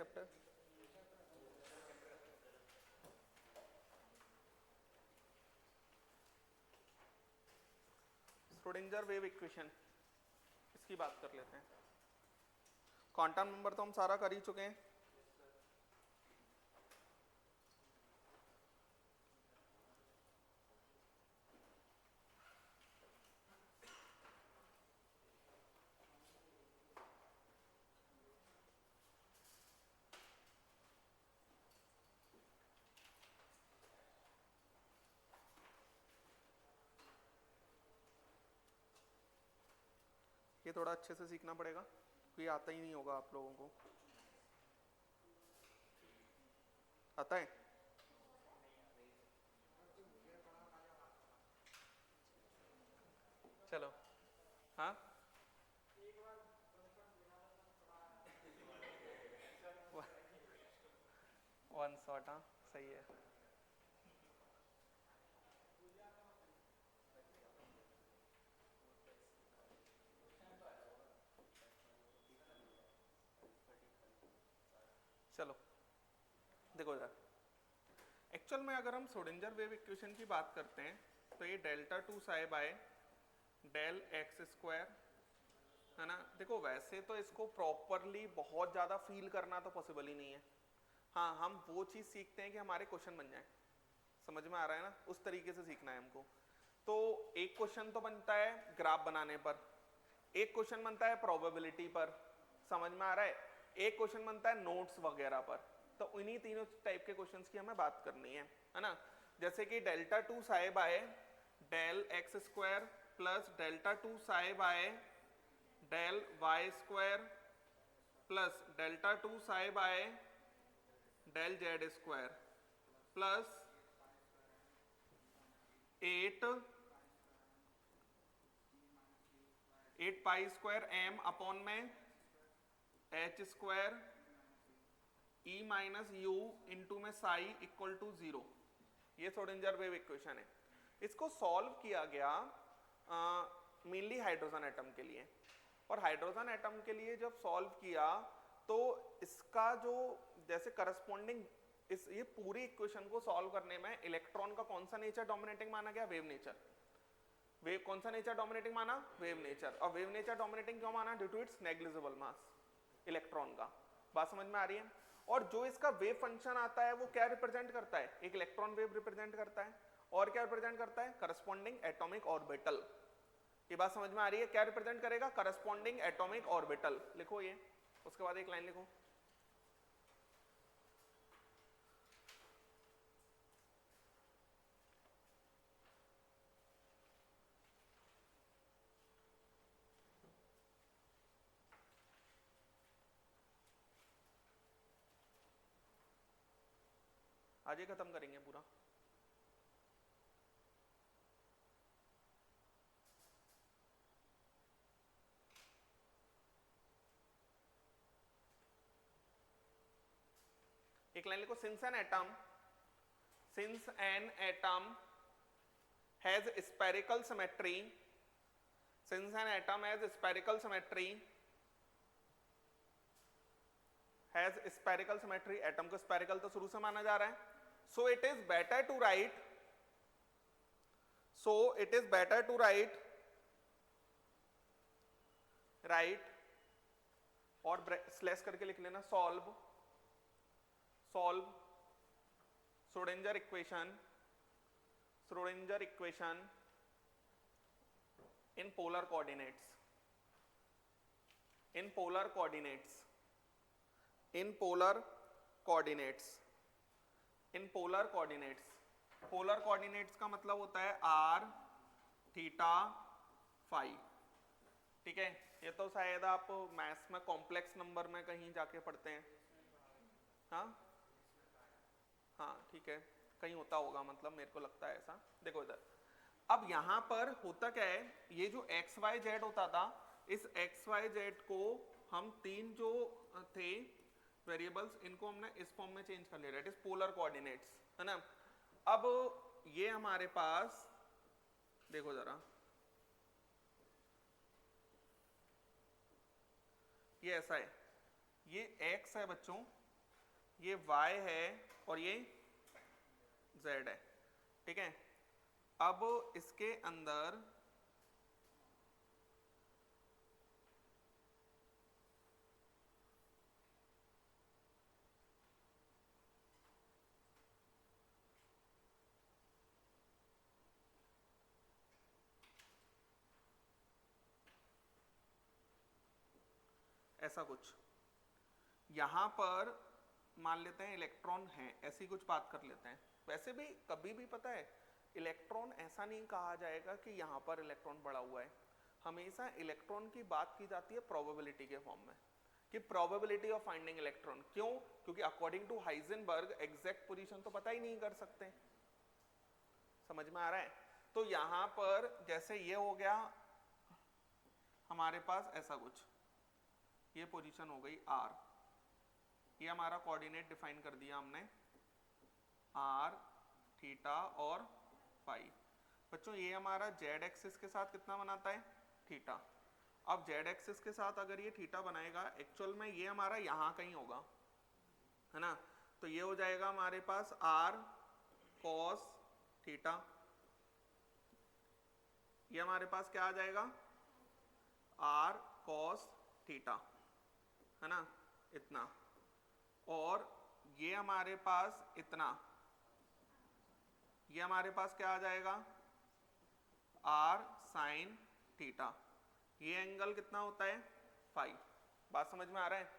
Chapter? Schrodinger wave equation, इसकी बात कर लेते हैं। क्वांटम नंबर तो हम सारा कर ही चुके हैं। ये थोड़ा अच्छे से सीखना पड़ेगा, क्योंकि आता ही नहीं होगा आप लोगों को। आता है? चलो, हाँ, वन शॉट, हाँ सही है। चलो देखो यार, एक्चुअल में अगर हम श्रोडिंगर वेव इक्वेशन की बात करते हैं तो ये delta two psi by del x square है ना। देखो वैसे तो इसको प्रॉपरली बहुत ज़्यादा फील करना तो पॉसिबल ही नहीं है। हाँ, हम वो चीज़ सीखते हैं कि हमारे क्वेश्चन बन जाए। समझ में आ रहा है ना? उस तरीके से सीखना है हमको। तो एक क्वेश्चन तो बनता है ग्राफ बनाने पर, एक क्वेश्चन बनता है प्रोबेबिलिटी पर, समझ में आ रहा है, एक क्वेश्चन बनता है नोट्स वगैरह पर। तो इन्हीं तीनों टाइप के क्वेश्चंस की हमें बात करनी है ना। जैसे कि delta two psi by del x square plus delta two psi by del y square plus delta two psi by del z square plus 8 pi square m upon में h square e minus U into में psi equal to 0। ये Schrodinger wave equation है। इसको solve किया गया mainly hydrogen atom के लिए, और हाइड्रोजन एटम के लिए जब सॉल्व किया तो इसका जो जैसे करस्पॉन्डिंग इस ये पूरी इक्वेशन को सॉल्व करने में इलेक्ट्रॉन का कौन सा नेचर डोमिनेटिंग माना गया? Wave nature. वेव कौन सा नेचर डोमिनेटिंग माना? Wave nature. और वेव नेचर डोमिनेटिंग क्यों माना? Due to its negligible mass, electron का। बात समझ में आ रही है? और जो इसका वेव फंक्शन आता है वो क्या रिप्रेजेंट करता है? एक इलेक्ट्रॉन वेव रिप्रेजेंट करता है, और क्या रिप्रेजेंट करता है? Corresponding atomic orbital. ये बात समझ में आ रही है? क्या रिप्रेजेंट करेगा? Corresponding atomic orbital. लिखो ये, उसके बाद एक लाइन लिखो। आज ही खत्म करेंगे पूरा। एक लाइन लिखो, since an atom has spherical symmetry, since an atom has spherical symmetry, has spherical symmetry, atom को स्फेरिकल तो शुरू से माना जा रहा है, so it is better to write और स्लैश करके लिख लेना solve Schrodinger equation in polar coordinates polar coordinates का मतलब होता है आर थीटा फाई। ठीक है, ये तो शायद आप मैथ्स में कॉम्प्लेक्स नंबर में कहीं जाके पढ़ते हैं। हाँ ठीक है, कहीं होता होगा, मतलब मेरे को लगता है ऐसा। देखो इधर, अब यहां पर होता क्या है, ये जो एक्स वाई जेड होता था, इस एक्स वाई जेड को हम तीन जो थे वेरिएबल्स, इनको हमने इस फॉर्म में चेंज कर लिया, इट इज पोलर कोऑर्डिनेट्स, है ना। अब ये हमारे पास देखो जरा, ये ऐसा है, ये x है बच्चों, ये y है और ये z है, ठीक है। अब इसके अंदर ऐसा कुछ, यहां पर मान लेते हैं इलेक्ट्रॉन है, ऐसी कुछ बात कर लेते हैं। वैसे भी कभी भी पता है इलेक्ट्रॉन ऐसा नहीं कहा जाएगा कि यहाँ पर इलेक्ट्रॉन पड़ा हुआ है, हमेशा इलेक्ट्रॉन की बात की जाती है प्रोबेबिलिटी के फॉर्म में, कि प्रोबेबिलिटी ऑफ फाइंडिंग इलेक्ट्रॉन। क्यों? क्योंकि according to Heisenberg exact position तो पता ही नहीं कर सकते। समझ में आ रहा है? तो यहां पर जैसे ये हो गया हमारे पास ऐसा कुछ, ये पोजीशन हो गई r, ये हमारा कोऑर्डिनेट डिफाइन कर दिया हमने r, थीटा और फाई। बच्चों ये हमारा z एक्सिस के साथ कितना बनाता है? थीटा। अब z एक्सिस के साथ अगर ये थीटा बनाएगा, एक्चुअल में ये हमारा यहाँ कहीं होगा, है ना। तो ये हो जाएगा हमारे पास r cos थीटा, ये हमारे पास क्या आ जाएगा? r cos थीटा, है ना, इतना। और ये हमारे पास इतना, ये हमारे पास क्या आ जाएगा? r sin theta. ये एंगल कितना होता है? फाई। बात समझ में आ रहा है?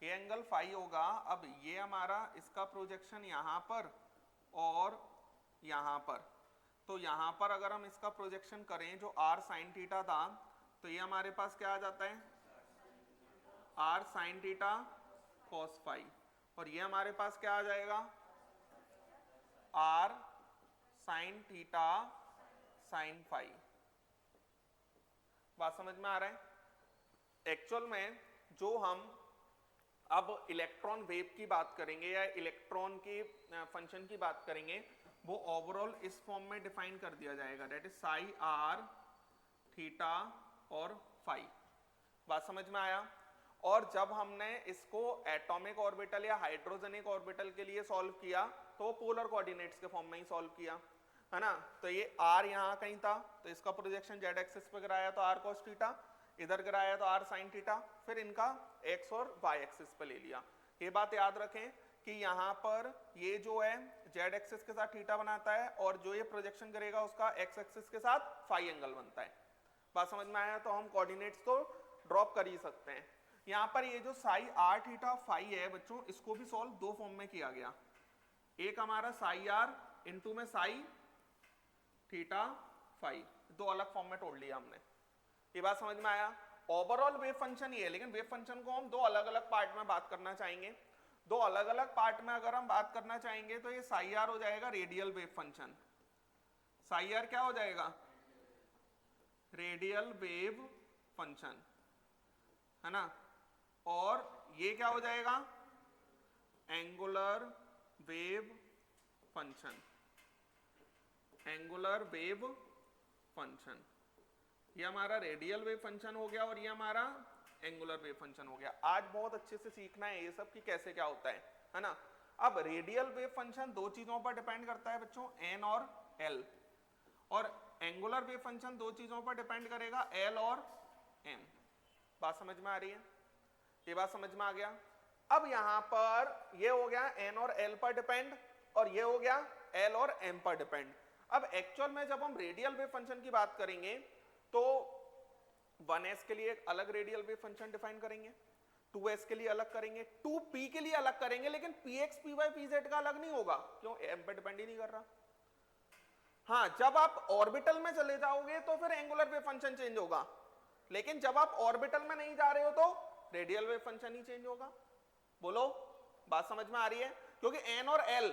ये एंगल फाई होगा। अब ये हमारा इसका प्रोजेक्शन यहाँ पर और यहाँ पर, तो यहाँ पर अगर हम इसका प्रोजेक्शन करें जो r sin थीटा था, तो ये हमारे पास क्या आ जाता है? r sin theta cos phi. और ये हमारे पास क्या आ जाएगा? r sin theta sin phi. बात समझ में आ रहा है? एक्चुअल में जो हम अब इलेक्ट्रॉन वेव की बात करेंगे या इलेक्ट्रॉन के फंक्शन की बात करेंगे, वो ओवरऑल इस फॉर्म में डिफाइन कर दिया जाएगा, that is psi R theta और फाई। बात समझ में आया? और जब हमने इसको एटॉमिक ऑर्बिटल या हाइड्रोजनिक ऑर्बिटल के लिए सॉल्व किया तो पोलर कोऑर्डिनेट्स के फॉर्म में ही सॉल्व किया, है ना। तो ये r यहाँ कहीं था, तो इसका प्रोजेक्शन z एक्सिस पे गिराया तो r cos थीटा, इधर गिराया तो r sin थीटा, फिर इनका x और y एक्सिस पे ले लिया। ये बात याद रखें कि यहाँ पर ये जो है z एक्सिस के साथ थीटा बनाता है और जो ये प्रोजेक्शन करेगा उसका x एक्सिस के साथ फाई एंगल बनता है। बात समझ में आया? तो हम कोऑर्डिनेट्स तो ड्रॉप कर ही सकते हैं। यहाँ पर ये जो साई r थीटा फाई है बच्चों, इसको भी सॉल्व दो फॉर्म में किया गया। एक हमारा साई r इंटू में साई थीटा फाई, दो अलग फॉर्म में तोड़ लिया हमने। ये बात समझ में आया? ओवरऑल वेव फंक्शन ये है, लेकिन वेव फंक्शन को हम दो अलग अलग पार्ट में बात करना चाहेंगे। दो अलग अलग पार्ट में अगर हम बात करना चाहेंगे तो ये साई आर हो जाएगा radial wave function. Psi are क्या हो जाएगा? रेडियल वेव फंक्शन, है ना। और ये क्या हो जाएगा? Angular wave function, angular wave function. ये हमारा रेडियल वेव फंक्शन हो गया और ये हमारा एंगुलर वेव फंक्शन हो गया। आज बहुत अच्छे से सीखना है ये सब कि कैसे क्या होता है ना। अब रेडियल वेव फंक्शन दो चीजों पर डिपेंड करता है बच्चों, n और l, और एंगुलर वेव फंक्शन दो चीजों पर डिपेंड करेगा, l और m। बात समझ में आ रही है? ये बात समझ में आ गया? अब यहां पर ये हो गया n और l पर डिपेंड और ये हो गया l और m पर डिपेंड। अब एक्चुअल में जब हम रेडियल वेव फंक्शन की बात करेंगे तो 1s के लिए एक अलग रेडियल वेव फंक्शन डिफाइन करेंगे, 2s के लिए अलग करेंगे, 2p के लिए अलग करेंगे, लेकिन px, py, pz का अलग नहीं होगा। क्यों? m पे डिपेंड ही नहीं कर रहा। हाँ, जब आप ऑर्बिटल में चले जाओगे तो फिर एंगुलर वेव फंक्शन चेंज होगा, लेकिन जब आप ऑर्बिटल में नहीं जा रहे हो तो रेडियल वेव फंक्शन ही चेंज होगा। बोलो, बात समझ में आ रही है? क्योंकि n और l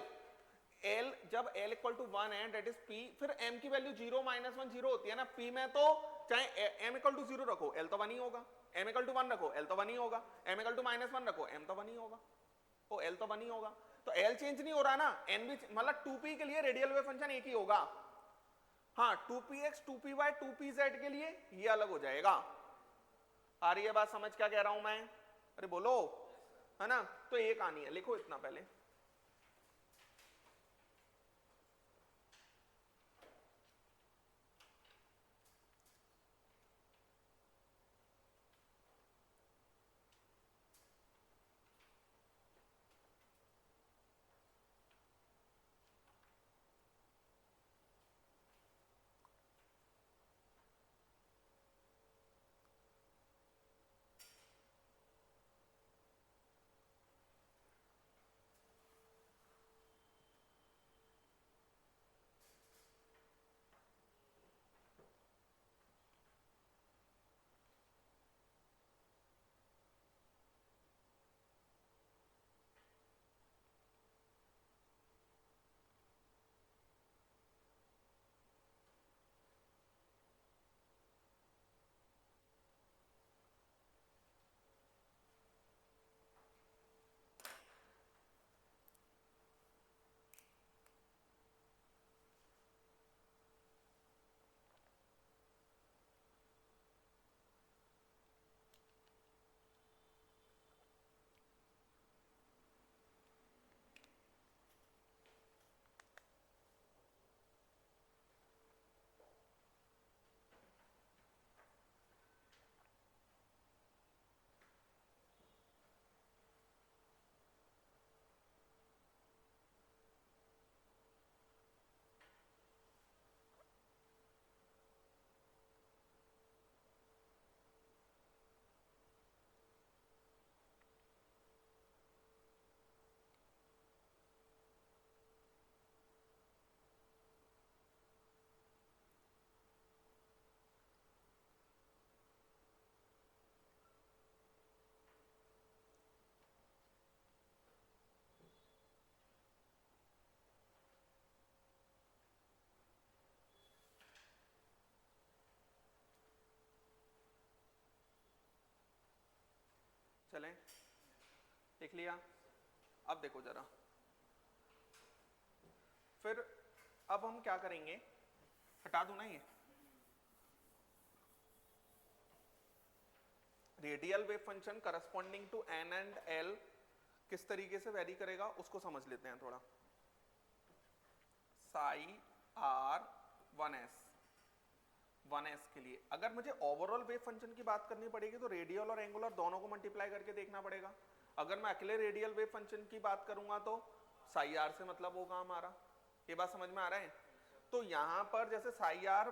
जब l इक्वल टू 1 है डेट इज p, फिर m की वैल्यू 0 -1 0 होती है ना। p में तो चाहे m इक्वल टू 0 रखो l तो 1 ही होगा, m इक्वल टू 1 रखो l तो 1 ही होगा, m इक्वल टू -1 रखो m तो 1 ही होगा, तो l तो 1 ही होगा। तो l चेंज नहीं हो रहा ना, n भी, मतलब 2p के लिए रेडियल वेव फंक्शन एक ही होगा। हाँ, 2px, 2py, 2pz के लिए ये अलग हो जाएगा। आ रही है बात समझ क्या कह रहा हूं मैं? अरे बोलो। है ना, तो एक आनी है, लिखो इतना पहले। चलें, देख लिया। अब देखो जरा, फिर अब हम क्या करेंगे, हटा दूं ना ये radial wave function corresponding to n and l किस तरीके से वेरी करेगा उसको समझ लेते हैं थोड़ा। साई आर 1s के लिए अगर मुझे ओवरऑल वेव फंक्शन की बात करनी पड़ेगी तो रेडियल और एंगुलर दोनों को मल्टीप्लाई करके देखना पड़ेगा। अगर मैं अकेले रेडियल वेव फंक्शन की बात करूंगा तो साई आर से मतलब होगा हमारा, ये बात समझ में आ रहा है। तो यहां पर जैसे साई आर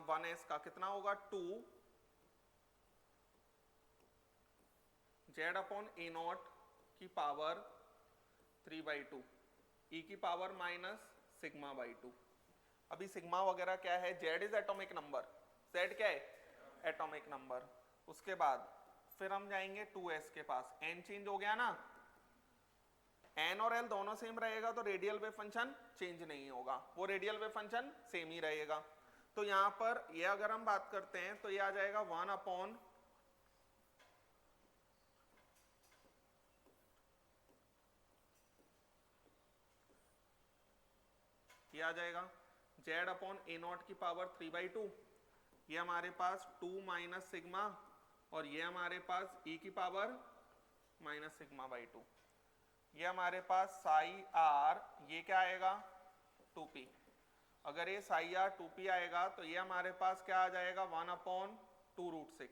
1s का कितना होगा 2 जेड अपॉन ए नॉट की पावर 3/2 ई की पावर माइनस सिग्मा बाई 2। अभी सिग्मा वगैरह क्या है, Z is atomic number, Z क्या है एटॉमिक नंबर। उसके बाद फिर हम जाएंगे 2s के पास, n चेंज हो गया ना, n और l दोनों सेम रहेगा तो रेडियल वेव फंक्शन चेंज नहीं होगा, वो रेडियल वेव फंक्शन सेम ही रहेगा। तो यहां पर ये अगर हम बात करते हैं तो ये आ जाएगा 1 अपॉन ये आ जाएगा जेड अपॉन ए नॉट की पावर 3/2, ये हमारे पास 2 माइनस सिग्मा और ये हमारे पास e की पावर माइनस सिग्मा बाई 2। ये हमारे पास साई आर ये क्या आएगा 2p। अगर ये साई आर 2p आएगा तो ये हमारे पास क्या आ जाएगा 1 अपॉन 2√6,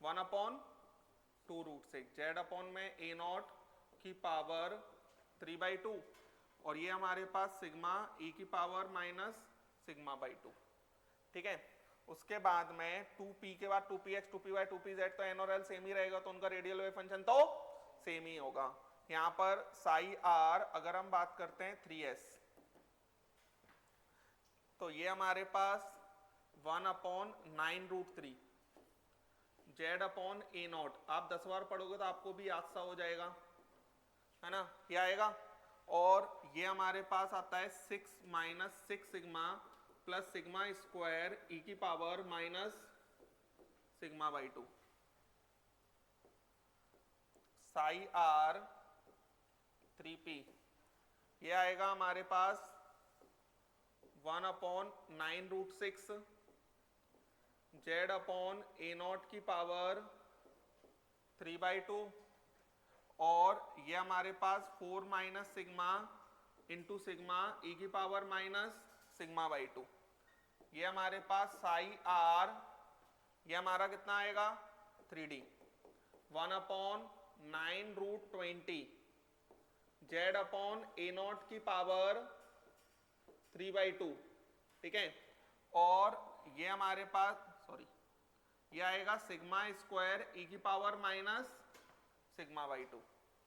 1 अपॉन 2√6 जेड अपॉन में ए नॉट की पावर 3/2 और ये हमारे पास सिग्मा e की पावर माइनस सिग्मा बाई 2। ठीक है, उसके बाद में 2p के बाद 2px 2py 2pz तो n और l सेम ही रहेगा तो उनका रेडियल वेव फंक्शन तो सेम ही होगा। यहाँ पर साई r अगर हम बात करते हैं 3s तो ये हमारे पास 1 upon 9√3 Z upon a not, आप 10 बार पढ़ोगे तो आपको भी याद सा हो जाएगा, है ना, ये आएगा। और ये हमारे पास आता है 6 minus 6 sigma plus sigma square e की power minus sigma by 2 psi r 3p। ये आएगा हमारे पास 1 upon 9√6 Z upon a naught की पावर 3/2 और ये हमारे पास 4 minus sigma into sigma e की पावर माइनस सिग्मा बाई 2, ये हमारे पास साई आर, ये हमारा कितना आएगा 3D 1/9√20 Z upon a naught की पावर 3/2, ठीक है। और ये हमारे पास सॉरी ये आएगा सिग्मा स्क्वायर ई की power minus sigma by 2।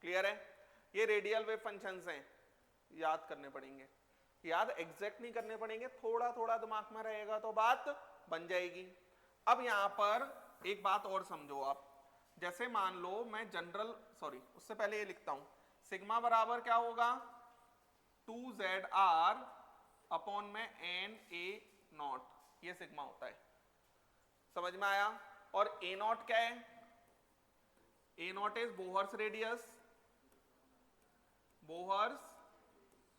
Clear है? ये रेडियल वेव फंक्शंस हैं, याद करने पड़ेंगे, याद एग्जैक्ट नहीं करने पड़ेंगे, थोड़ा थोड़ा दिमाग में रहेगा तो बात बन जाएगी। अब यहां पर एक बात और समझो आप, जैसे मान लो मैं जनरल उससे पहले ये लिखता हूं, सिग्मा बराबर क्या होगा 2ZR अपॉन में NA0, ये सिग्मा होता है, समझ में आया। और A0 क्या है? A0 इज बोहर्स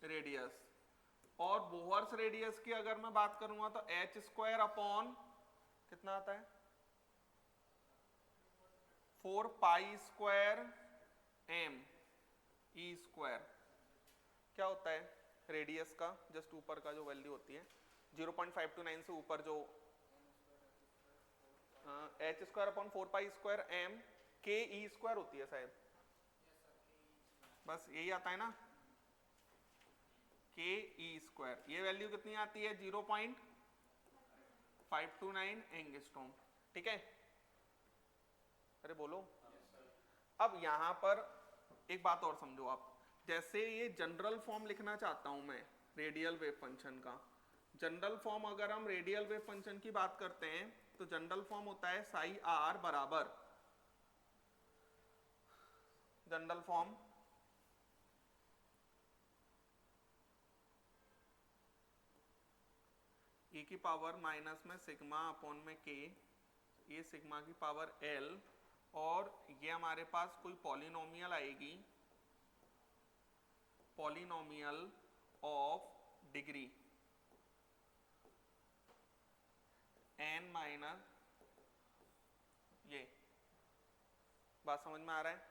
रेडियस, और बोहर्स रेडियस की अगर मैं बात करूंगा तो h² अपॉन कितना आता है 4π² m E², क्या होता है रेडियस का जस्ट ऊपर का जो वैल्यू होती है 0.529 से ऊपर जो h² upon 4π² m k E² होती है शायद, बस यही आता है ना k E², ये वैल्यू कितनी आती है 0.529 एंगस्ट्रॉम, ठीक है। अरे बोलो। अब यहां पर एक बात और समझो आप, जैसे ये जनरल फॉर्म लिखना चाहता हूं मैं रेडियल वेव फंक्शन का, जनरल फॉर्म अगर हम रेडियल वेव फंक्शन की बात करते हैं तो जनरल फॉर्म होता है साई आर बराबर, जनरल फॉर्म e की पावर माइनस में सिग्मा अपॉन में k, ये सिग्मा की पावर l, और ये हमारे पास कोई पॉलिनोमियल आएगी, polynomial of degree n minus, ये बात समझ में आ रहा है?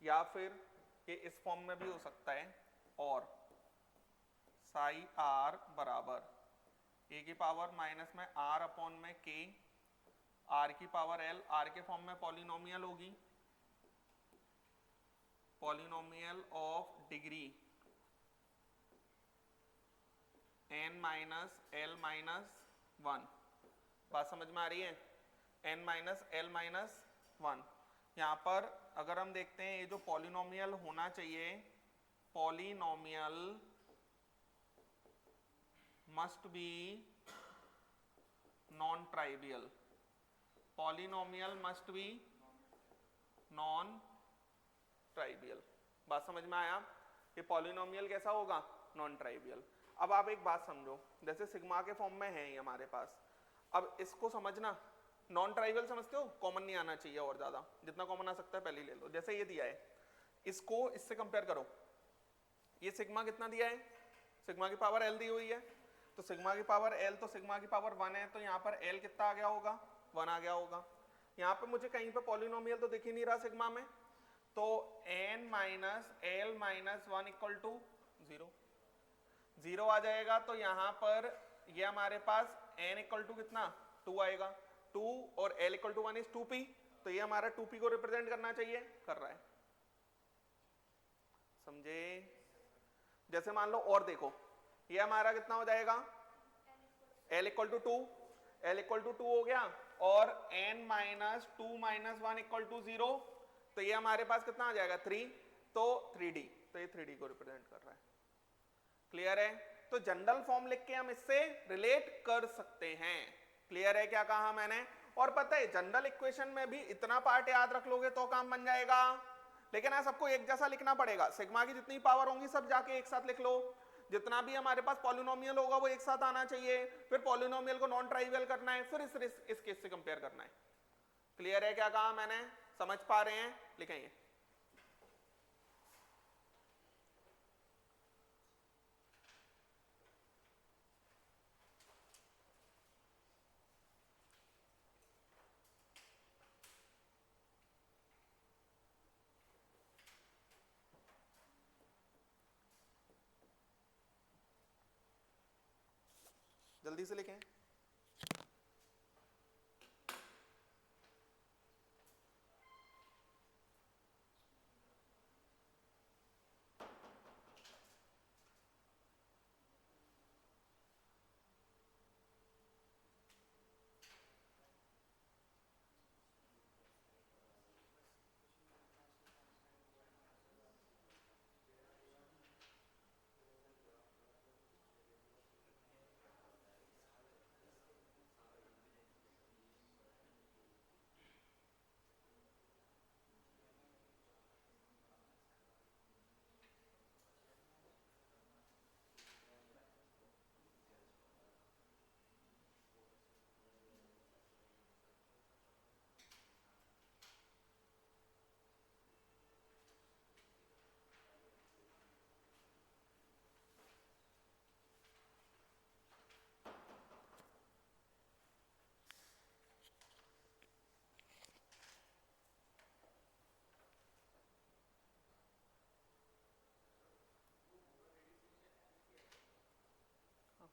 या फिर ये इस फॉर्म में भी हो सकता है, और साई आर बराबर ए की पावर माइनस में r अपॉन में k, r की पावर l, r के फॉर्म में पॉलिनोमियल होगी, polynomial of degree n minus l minus 1, बात समझ में आ रही है? n minus l minus 1। यहाँ पर अगर हम देखते हैं ये जो पॉलिनोमियल होना चाहिए, polynomial must be non trivial, polynomial must be non trivial, बात समझ में आया? ये पॉलिनोमियल कैसा होगा? Non trivial. अब आप एक बात समझो, जैसे सिग्मा के फॉर्म में है ये हमारे पास, अब इसको समझना, नॉन ट्राइवियल समझते हो, कॉमन नहीं आना चाहिए, और ज्यादा जितना कॉमन आ सकता है पहले ही ले लो। जैसे ये दिया है, इसको इससे कंपेयर करो, ये सिग्मा कितना दिया है, सिग्मा की पावर l दी हुई है, तो सिग्मा की पावर l तो सिग्मा की पावर 1 है, तो यहाँ पर l कितना आ गया होगा 1 आ गया होगा। यहाँ पे मुझे कहीं पे पॉलिनोमियल तो दिख ही नहीं रहा सिग्मा में, तो n minus l minus 1 equal to 0 आ जाएगा। तो यहाँ पर ये हमारे पास n इक्वल टू कितना 2 आएगा, 2 और l equal to 1 is 2p, तो ये हमारा 2p को रिप्रेजेंट करना चाहिए, कर रहा है, समझे? जैसे मान लो और देखो, ये हमारा कितना हो जाएगा l equal to 2, l equal to 2 हो गया, और n minus 2 minus 1 equal to 0, तो ये हमारे पास कितना आ जाएगा 3, तो 3d, तो ये 3d को रिप्रेजेंट कर रहा है। क्लियर है? तो जनरल फॉर्म लिख के हम इससे रिलेट कर सकते हैं। क्लियर है क्या कहा मैंने? और पता है जनरल इक्वेशन में भी इतना पार्ट याद रख लोगे तो काम बन जाएगा, लेकिन हाँ सबको एक जैसा लिखना पड़ेगा, सिग्मा की जितनी पावर होंगी सब जाके एक साथ लिख लो, जितना भी हमारे पास पॉलिनोमियल होगा वो एक साथ आना चाहिए, फिर पॉलिनोमियल को नॉन ट्राइवियल करना है, फिर इस केस से कंपेयर करना है। क्लियर है क्या कहा मैंने? समझ पा रहे हैं? लिखेंगे जल्दी से लिखें।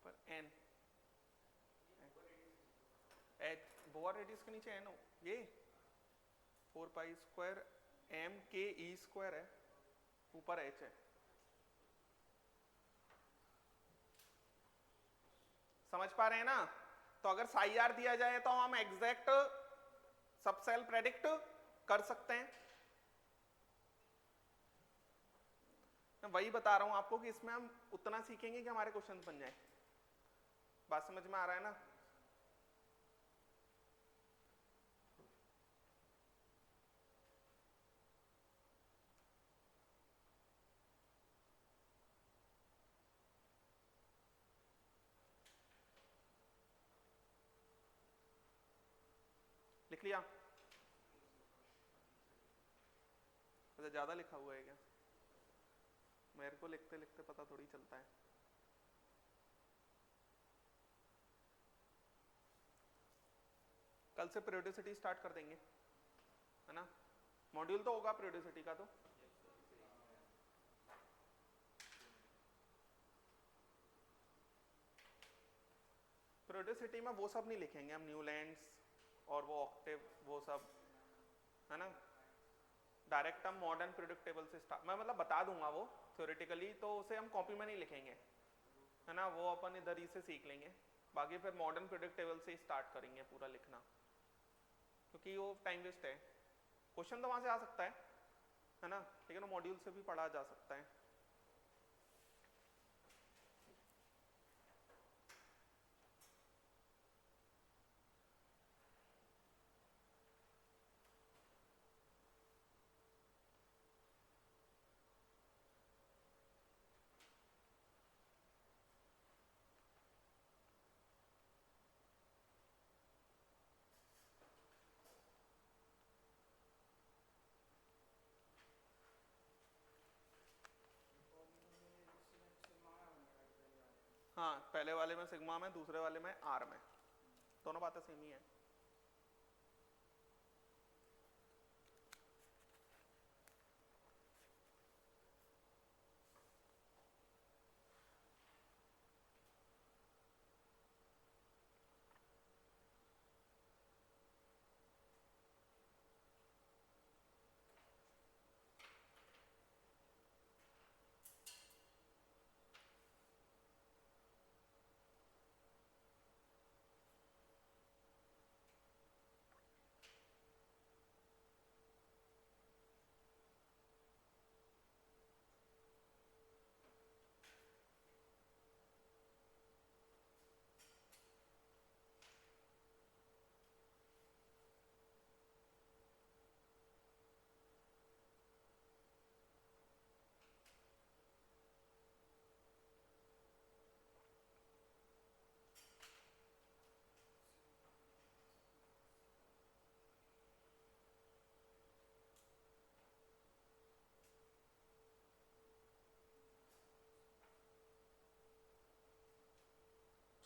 पर एन एच बोआ रेडियस के नीचे एन हो, ये 4 पाई स्क्वायर एम के ई स्क्वायर है, ऊपर एच है। समझ पा रहे हैं ना? तो अगर साई आर दिया जाए तो हम एग्जैक्ट सबसेल प्रेडिक्ट कर सकते हैं। मैं वही बता रहा हूं आपको कि इसमें हम उतना सीखेंगे कि हमारे क्वेश्चन बन जाए। बात समझ में आ रहा है ना? लिख लिया? अच्छा, ज्यादा लिखा हुआ है क्या? मेरे को लिखते लिखते पता थोड़ी चलता है। कल से पीरियोडिसिटी स्टार्ट कर देंगे, है ना? मॉड्यूल तो होगा पीरियोडिसिटी का। तो पीरियोडिसिटी में वो सब नहीं लिखेंगे हम, न्यूलैंड्स और वो ऑक्टेव वो सब, है ना? डायरेक्ट हम मॉडर्न पीरियोडिक टेबल से स्टार्ट, मैं मतलब बता दूंगा वो थ्योरेटिकली, तो उसे हम कॉपी में नहीं लिखेंगे, है ना? वो अपन इधर ही से सीख लेंगे। बाकी फिर मॉडर्न पीरियोडिक टेबल से ही स्टार्ट करेंगे पूरा लिखना, क्योंकि वो टाइम वेस्ट है। क्वेश्चन तो वहां से आ सकता है ना? लेकिन वो मॉड्यूल से भी पढ़ा जा सकता है। हाँ, पहले वाले में सिग्मा में, दूसरे वाले में आर में, दोनों बातें सेम ही है।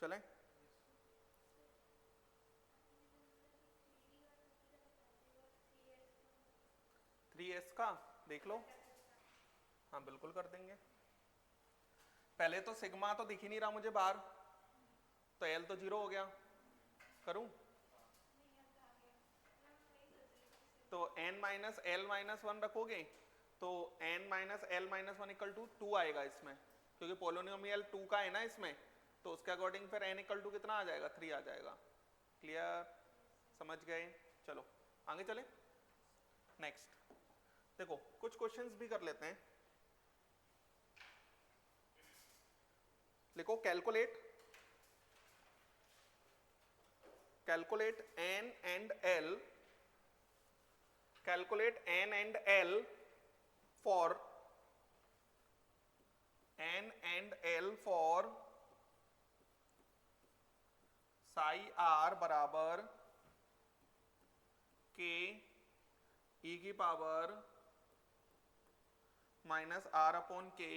चलें? थ्री एस का देख लो। हाँ बिल्कुल कर देंगे। पहले तो सिग्मा तो दिख ही नहीं रहा मुझे बाहर, तो एल तो 0 हो गया, करूं? तो n माइनस एल माइनस 1 रखोगे तो n minus l minus 1 equal to 2 आएगा इसमें, क्योंकि पोलिनोमियल 2 का है ना इसमें, तो उसके अकॉर्डिंग फिर n इक्वल टू कितना आ जाएगा, 3 आ जाएगा। क्लियर? समझ गए? चलो आगे चले। नेक्स्ट देखो कुछ क्वेश्चंस भी कर लेते हैं। लिखो calculate n and l, calculate n and l for psi r बराबर k e की power minus r upon k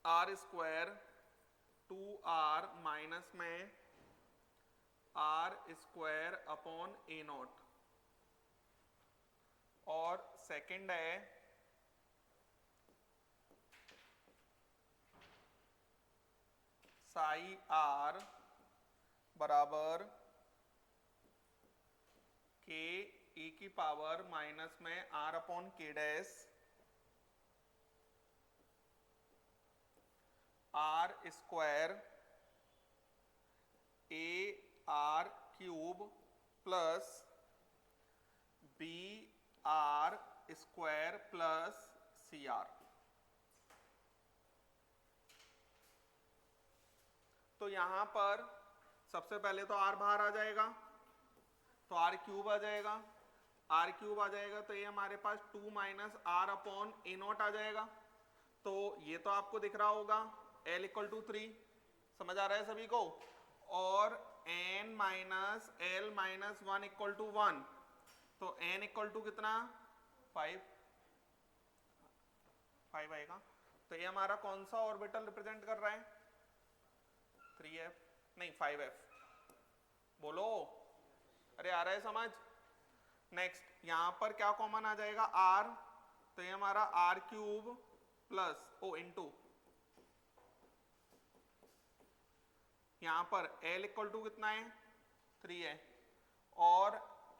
r square 2r minus में r square upon a naught, और सेकंड है साई r बराबर k e की power minus में r upon k dash r square a r cube plus b r square plus C R. तो यहां पर सबसे पहले तो r बाहर आ जाएगा, तो r क्यूब आ जाएगा, r क्यूब आ जाएगा तो ये हमारे पास 2 minus r upon a naught आ जाएगा। तो ये तो आपको दिख रहा होगा l इक्वल टू 3, समझ आ रहा है सभी को, और n minus l minus 1 equal to 1, तो n इक्वल टू कितना 5 आएगा। तो ये हमारा कौन सा ऑर्बिटल रिप्रेजेंट कर रहा है, 3f नहीं 5f, बोलो, अरे आ रहा है समझ। नेक्स्ट यहां पर क्या कॉमन आ जाएगा r, तो ये हमारा r cube plus O into यहां पर l इक्वल टू कितना है 3 है, और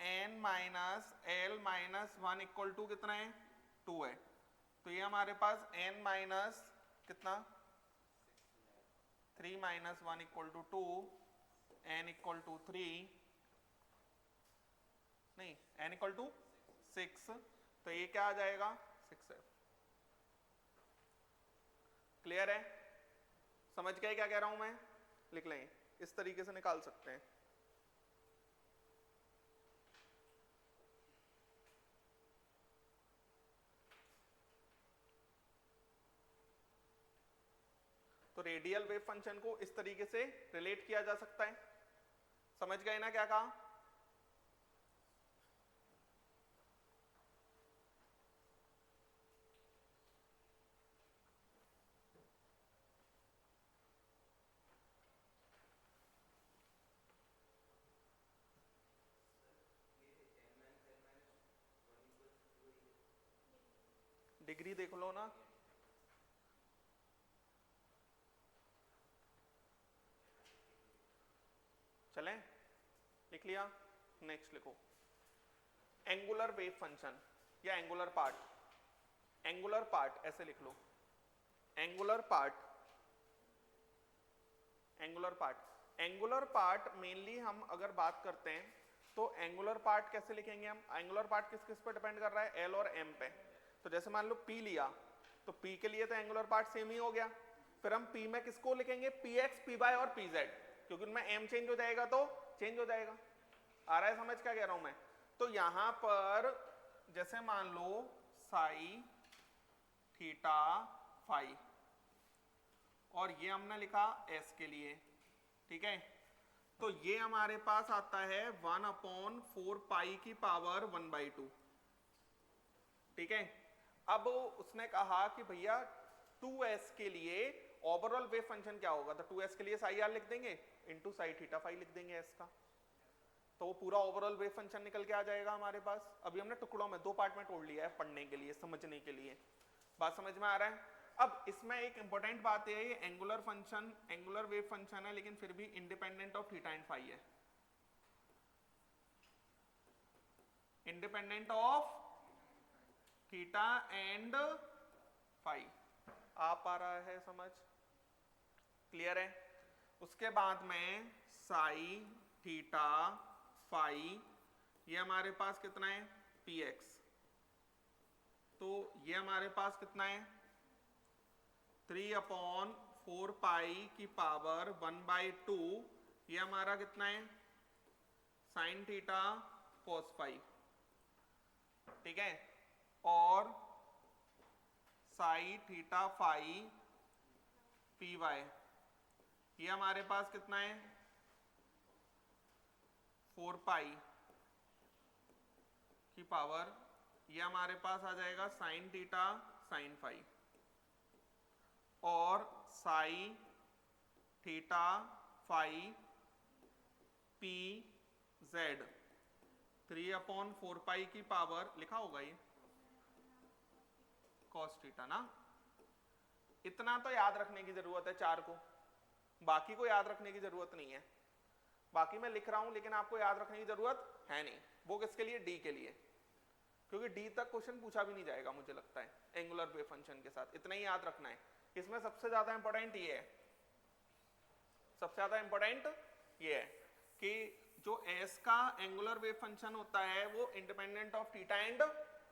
n minus l minus 1 equal to कितना है 2 है। तो ये हमारे पास n माइनस कितना 3 minus 1 equal to 2, n equal to 3 नहीं n इक्वल टू 6, तो ये क्या आ जाएगा 6f। क्लियर है? समझ गए क्या कह रहा हूं मैं? लिख लें, इस तरीके से निकाल सकते हैं। तो रेडियल वेव फंक्शन को इस तरीके से रिलेट किया जा सकता है। समझ गए ना क्या कहा? डिग्री देख लो ना, चलें, लिख लिया। नेक्स्ट लिखो एंगुलर वेव फंक्शन या एंगुलर पार्ट, एंगुलर पार्ट ऐसे लिख लो, angular part, angular part. Angular part mainly हम अगर बात करते हैं तो एंगुलर पार्ट कैसे लिखेंगे हम? एंगुलर पार्ट किस किस पे डिपेंड कर रहा है? एल और एम पे। तो जैसे मान लो P लिया, तो P के लिए तो एंगुलर पार्ट सेम ही हो गया, फिर हम P में किसको लिखेंगे? Px, Py और Pz, क्योंकि उनमें m चेंज हो जाएगा तो चेंज हो जाएगा। आ रहा है समझ क्या कह रहा हूं मैं? तो यहां पर जैसे मान लो साई थीटा फाई, और ये हमने लिखा s के लिए, ठीक है, तो ये हमारे पास आता है 1/4 पाई की पावर 1/2, ठीक है। अब उसने कहा कि भैया 2s के लिए ओवरऑल वेव फंक्शन क्या होगा, तो 2s के लिए साई आर लिख देंगे इंटू साई थीटा फाई लिख देंगे s का, तो वो पूरा ओवरऑल वेव फंक्शन निकल के आ जाएगा हमारे पास। अभी हमने टुकड़ों में 2 पार्ट में तोड़ लिया है पढ़ने के लिए, समझने के लिए। बात समझ में आ रहा है? अब इसमें एक इंपॉर्टेंट बात यह है, ये angular function, angular wave function है, लेकिन फिर भी independent of theta and phi है, independent of theta and phi. आ पा रहा है समझ? क्लियर है? उसके बाद में साई थीटा फाई, ये हमारे पास कितना है px, तो ये हमारे पास कितना है 3/4 पाई की पावर 1/2, ये हमारा कितना है साइन थीटा कॉस फाई, ठीक है। और psi theta phi P Y, ये हमारे पास कितना है 4 पाई की पावर, ये हमारे पास आ जाएगा साइन थीटा साइन फाई, और psi theta phi P Z 3/4 pi की पावर, लिखा होगा ये कॉस थीटा ना। इतना तो याद रखने की जरूरत है चार को, बाकी को याद रखने की जरूरत नहीं है। बाकी मैं लिख रहा हूं लेकिन आपको याद रखने की जरूरत है नहीं। वो किसके लिए? डी के लिए, क्योंकि डी तक क्वेश्चन पूछा भी नहीं जाएगा मुझे लगता है एंगुलर वेव फंक्शन के साथ। इतना ही याद रखना है। इसमें सबसे ज्यादा इंपॉर्टेंट ये है, सबसे ज्यादा इंपॉर्टेंट ये है कि जो एस का एंगुलर वेव फंक्शन होता है वो independent of theta and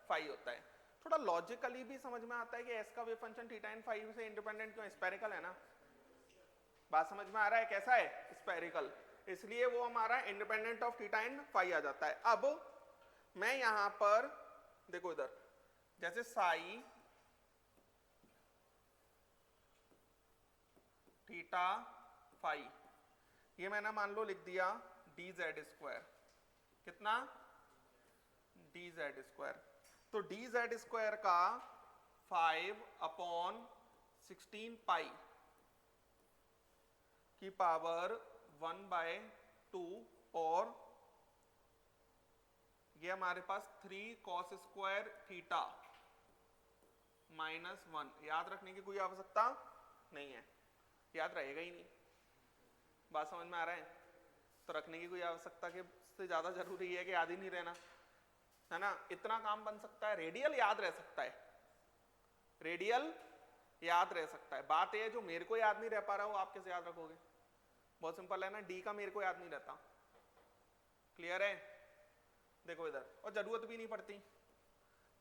phi होता है। थोड़ा लॉजिकली भी समझ में आता है कि एस का wave function theta and phi से इंडिपेंडेंट क्यों? स्फेरिकल है ना। बात समझ में आ रहा है? कैसा है? स्फेरिकल, इसलिए वो हमारा independent of theta and phi आ जाता है। अब मैं यहां पर देखो, इधर जैसे साई थीटा फाई, ये मैंने मान लो लिख दिया डी जेड स्क्वायर, कितना? D Z square. तो डी जेड स्क्वायर का 5/16 पाई की पावर 1/2, और ये हमारे पास 3 cos स्क्वायर थीटा -1। याद रखने की कोई आवश्यकता नहीं है, याद रहेगा ही नहीं। बात समझ में आ रहा है? तो रखने की कोई आवश्यकता के से ज्यादा जरूरी है कि याद ही नहीं रहना, है ना। इतना काम बन सकता है, रेडियल याद रह सकता है, रेडियल याद रह सकता है। बात यह है जो मेरे को याद नहीं रह पा रहा हो आप कैसे याद रखोगे? बहुत सिंपल है ना, डी का मेरे को याद नहीं रहता। क्लियर है? देखो इधर, और जरूरत भी नहीं पड़ती।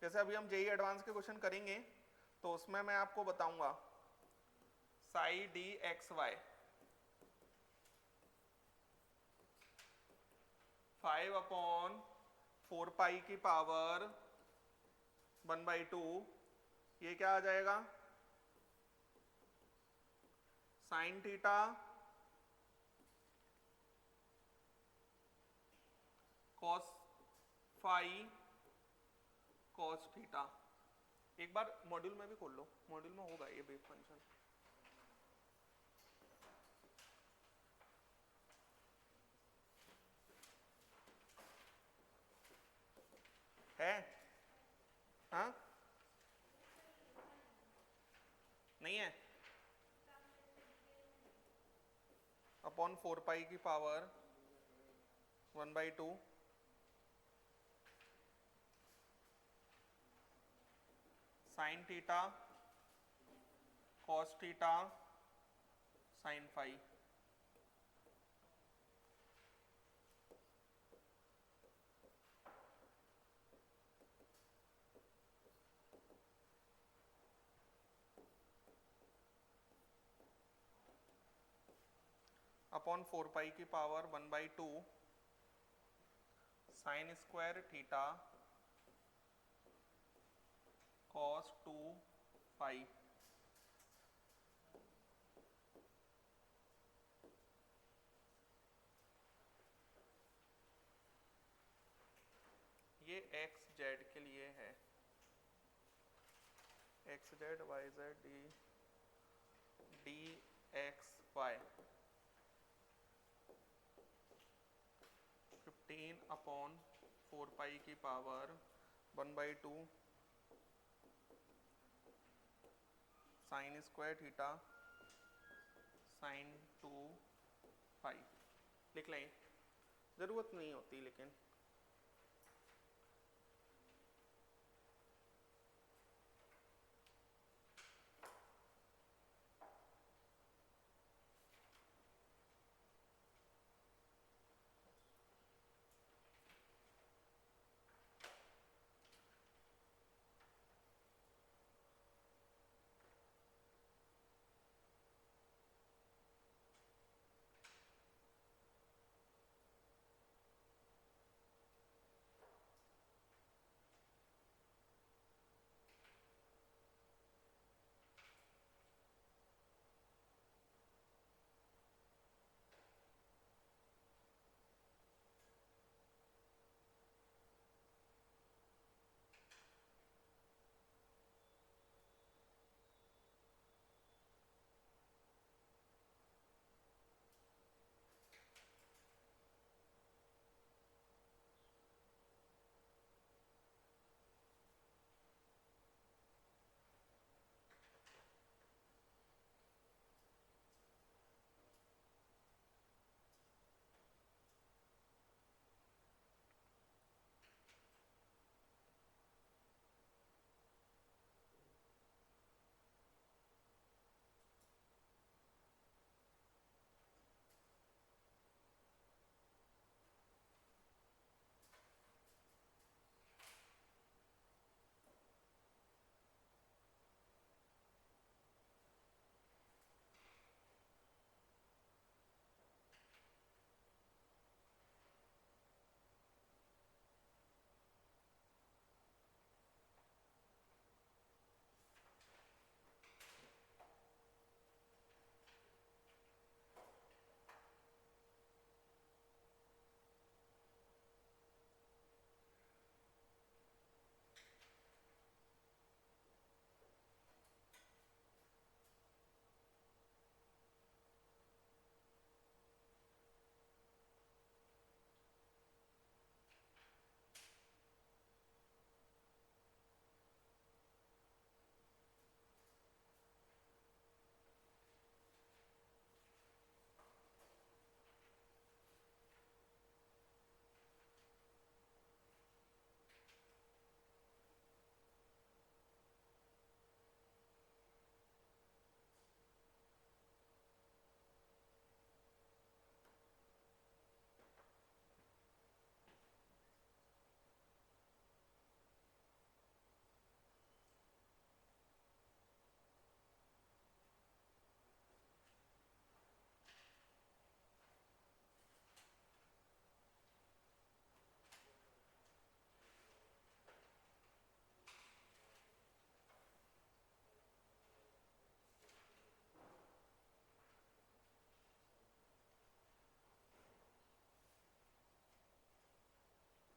जैसे अभी हम जेई एडवांस के क्वेश्चन करेंगे तो उसमें मैं आपको बताऊंगा psi D X Y 5/4 pi की पावर 1/2, ये क्या आ जाएगा sine theta cos phi cos theta. एक बार मॉड्यूल में भी खोल लो, मॉड्यूल में होगा ये वेव फंक्शन। है? हाँ, नहीं है? अपॉन 4 पाई की power 1/2 sine theta cos theta sine phi. Upon 4 pi की power 1/2 sine square theta cos 2 phi. ये एक्स जेड के लिए है, X Z Y Z D X Y 15/4 pi की power 1/2 sine square theta sine 2 pi लिख लें, ज़रूरत नहीं होती लेकिन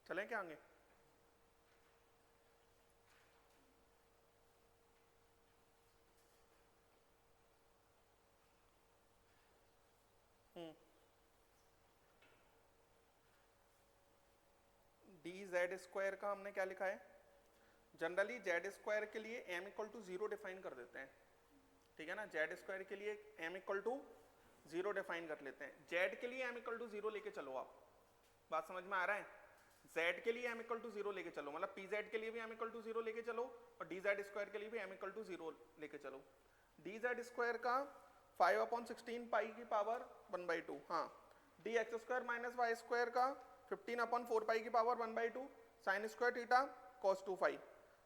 चलें क्या आगे? डी जेड स्क्वायर का हमने क्या लिखा है? जनरली जेड स्क्वायर के लिए m इक्वल टू 0 डिफाइन कर देते हैं, ठीक है ना। जेड स्क्वायर के लिए m इक्वल टू 0 डिफाइन कर लेते हैं। जेड के लिए m इक्वल टू 0 लेके चलो, आप बात समझ में आ रहा है? z के लिए m इक्वल टू 0 लेके चलो, मतलब pz के लिए भी m इक्वल टू 0 लेके चलो और dz स्क्वायर के लिए भी m इक्वल टू 0 लेके चलो। dz स्क्वायर का 5/16 पाई की पावर 1/2, हाँ। dx square minus Y square का 15/4 पाई की power 1/2 sine square theta cos 2 phi,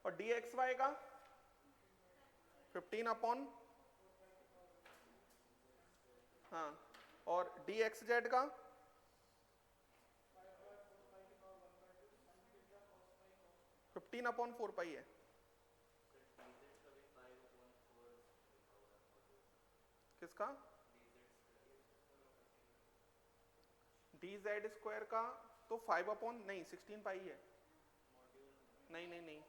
और dxy का 15 हाँ, और dxz का 15/4 पाई है। किसका? dz स्क्वायर का तो 5/16 पाई है। नहीं नहीं नहीं,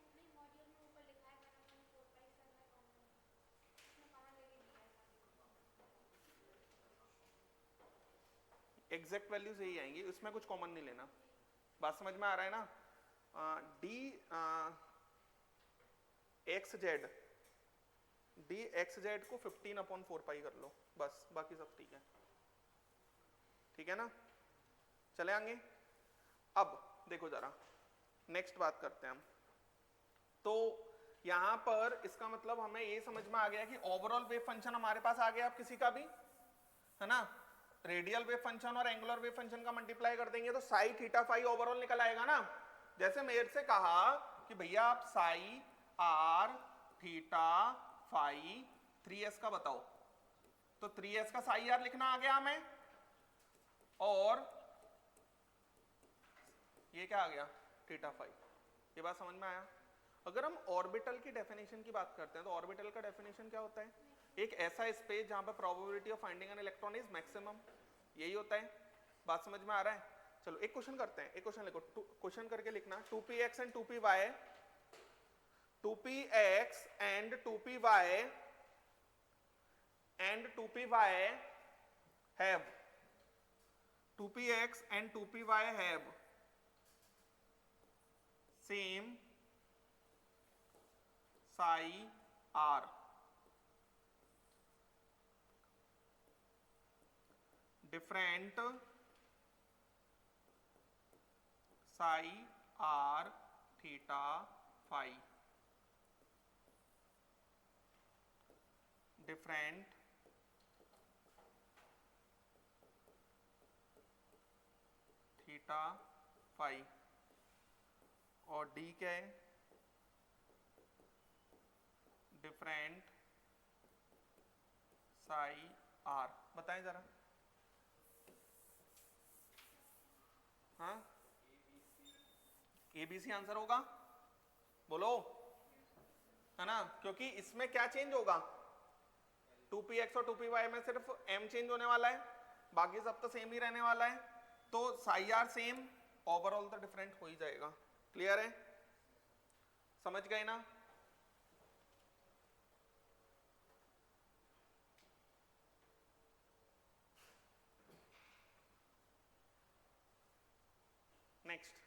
एग्जैक्ट वैल्यूज यही आएंगी, उसमें कुछ कॉमन नहीं लेना। बात समझ में आ रहा है ना? D x Z D x Z को 15/4 कर लो, बस बाकी सब ठीक है। ठीक है ना, चले आगे। अब देखो जरा नेक्स्ट बात करते हैं हम। तो यहां पर इसका मतलब हमें ये समझ में आ गया कि ओवरऑल वेव फंक्शन हमारे पास आ गया, अब किसी का भी है ना, रेडियल वेव फंक्शन और एंगुलर वेव फंक्शन का मल्टीप्लाई कर देंगे तो साई थीटा फाई ओवरऑल निकल आएगा ना। जैसे मेरे से कहा कि भैया आप psi R theta phi 3s का बताओ, तो 3s का साई आर लिखना आ गया हमें, और ये क्या आ गया थीटा फाई। ये बात समझ में आया। अगर हम ऑर्बिटल की डेफिनेशन की बात करते हैं तो ऑर्बिटल का डेफिनेशन क्या होता है, एक ऐसा स्पेस जहां पर probability of finding an electron is maximum, यही होता है। बात समझ में आ रहा है। चलो एक क्वेश्चन करते हैं, एक क्वेश्चन लिखो, क्वेश्चन करके लिखना 2px and 2py, 2px and 2py and 2py have 2px and 2py have same psi r, different psi r theta phi, different theta phi, और डी क्या है, डिफरेंट साई आर। बताएं जरा, हाँ एबीसी आंसर होगा, बोलो, है ना, क्योंकि इसमें क्या चेंज होगा, 2px और 2py में सिर्फ m चेंज होने वाला है, बाकी सब तो सेम ही रहने वाला है, तो साई आर सेम, ओवरऑल तो डिफरेंट हो ही जाएगा। क्लियर है, समझ गए ना। नेक्स्ट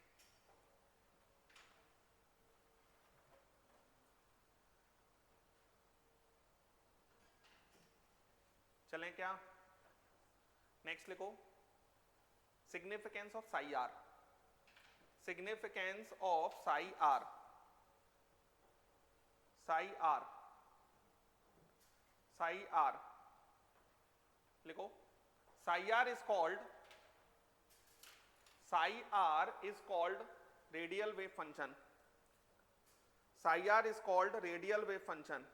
चलें क्या, नेक्स्ट लिखो significance of psi r, significance of psi r, psi r, psi r लिखो, psi r is called, psi r is called radial wave function, psi r is called radial wave function,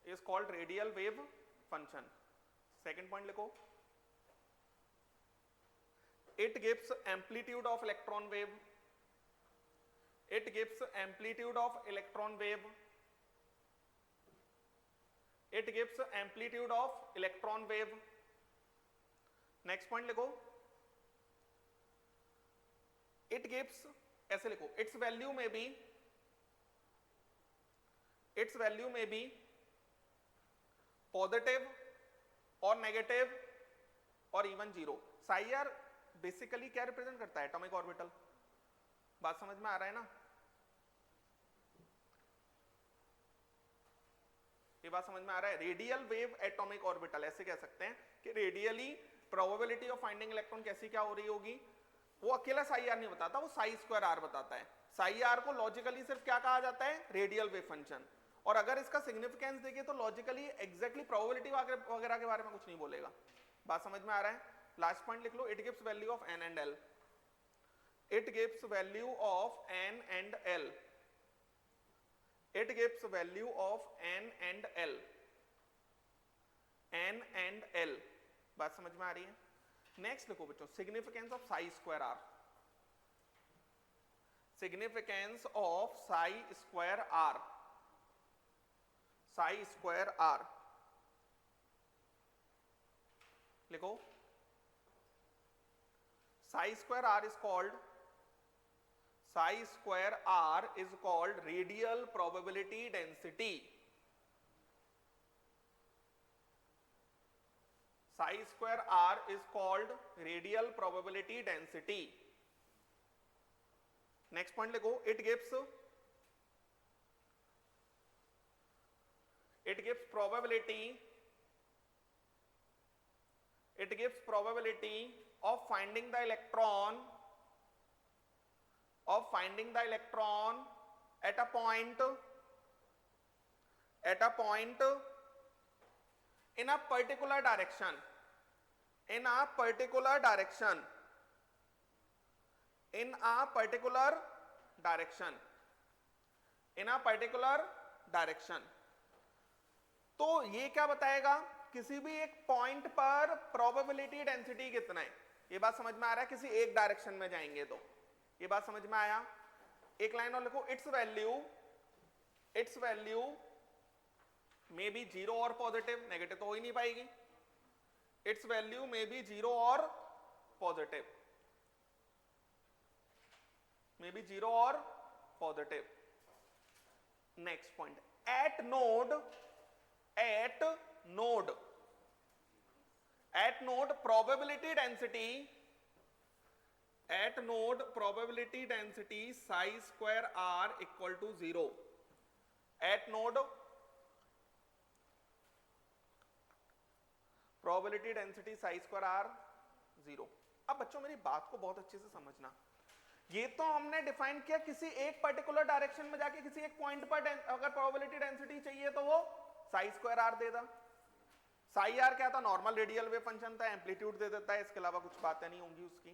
is called radial wave function. Second point लिखो, it gives amplitude of electron wave, it gives amplitude of electron wave, it gives amplitude of electron wave. Next point लिखो, it gives, ऐसे लिखो, its value may be, its value may be positive और negative और even zero. Psi R basically क्या represent करता है, atomic orbital. बात समझ में आ रहा है ना, ये बात समझ में आ रहा है। रेडियल वेव एटॉमिक ऑर्बिटल, ऐसे कह सकते हैं कि radially probability of finding electron कैसी क्या हो रही होगी, वो अकेला साई आर नहीं बताता, वो साई स्क्वायर आर बताता है। साई आर को लॉजिकली सिर्फ क्या कहा जाता है, रेडियल वेव फंक्शन, और अगर इसका सिग्निफिकेंस देखें तो लॉजिकली एग्जैक्टली प्रोबेबिलिटी वगैरह के बारे में कुछ नहीं बोलेगा। बात समझ में आ रहा है। लास्ट पॉइंट लिख लो, it gives value of n and l, it gives value of n and l, it gives value of n and l, n and l. बात समझ में आ रही है। नेक्स्ट लिखो बच्चों, significance of psi square r, significance of psi square r, psi square r लिखो, psi square r is called, psi square r is called radial probability density, psi square r is called radial probability density. Next point लिखो, it gives it gives probability of finding the electron at a point in a particular direction तो ये क्या बताएगा, किसी भी एक point पर probability density कितना है। ये बात समझ में आ रहा है, किसी एक डायरेक्शन में जाएंगे तो ये बात समझ में आया। एक लाइन और लिखो, its value may be zero और पॉजिटिव, नेगेटिव तो हो ही नहीं पाएगी। Its value may be zero और positive, next point, at node probability density psi square r equal to 0। at node probability density psi square r 0। अब बच्चों मेरी बात को बहुत अच्छे से समझना, ये तो हमने डिफाइन किया किसी एक पर्टिकुलर डायरेक्शन में जाके किसी एक पॉइंट पर अगर प्रोबेबिलिटी डेंसिटी चाहिए तो वो साई स्क्वायर आर देगा। साई आर क्या था, नॉर्मल रेडियल वेव फंक्शन था, एम्पलीट्यूड दे देता है, इसके अलावा कुछ बातें नहीं होंगी उसकी।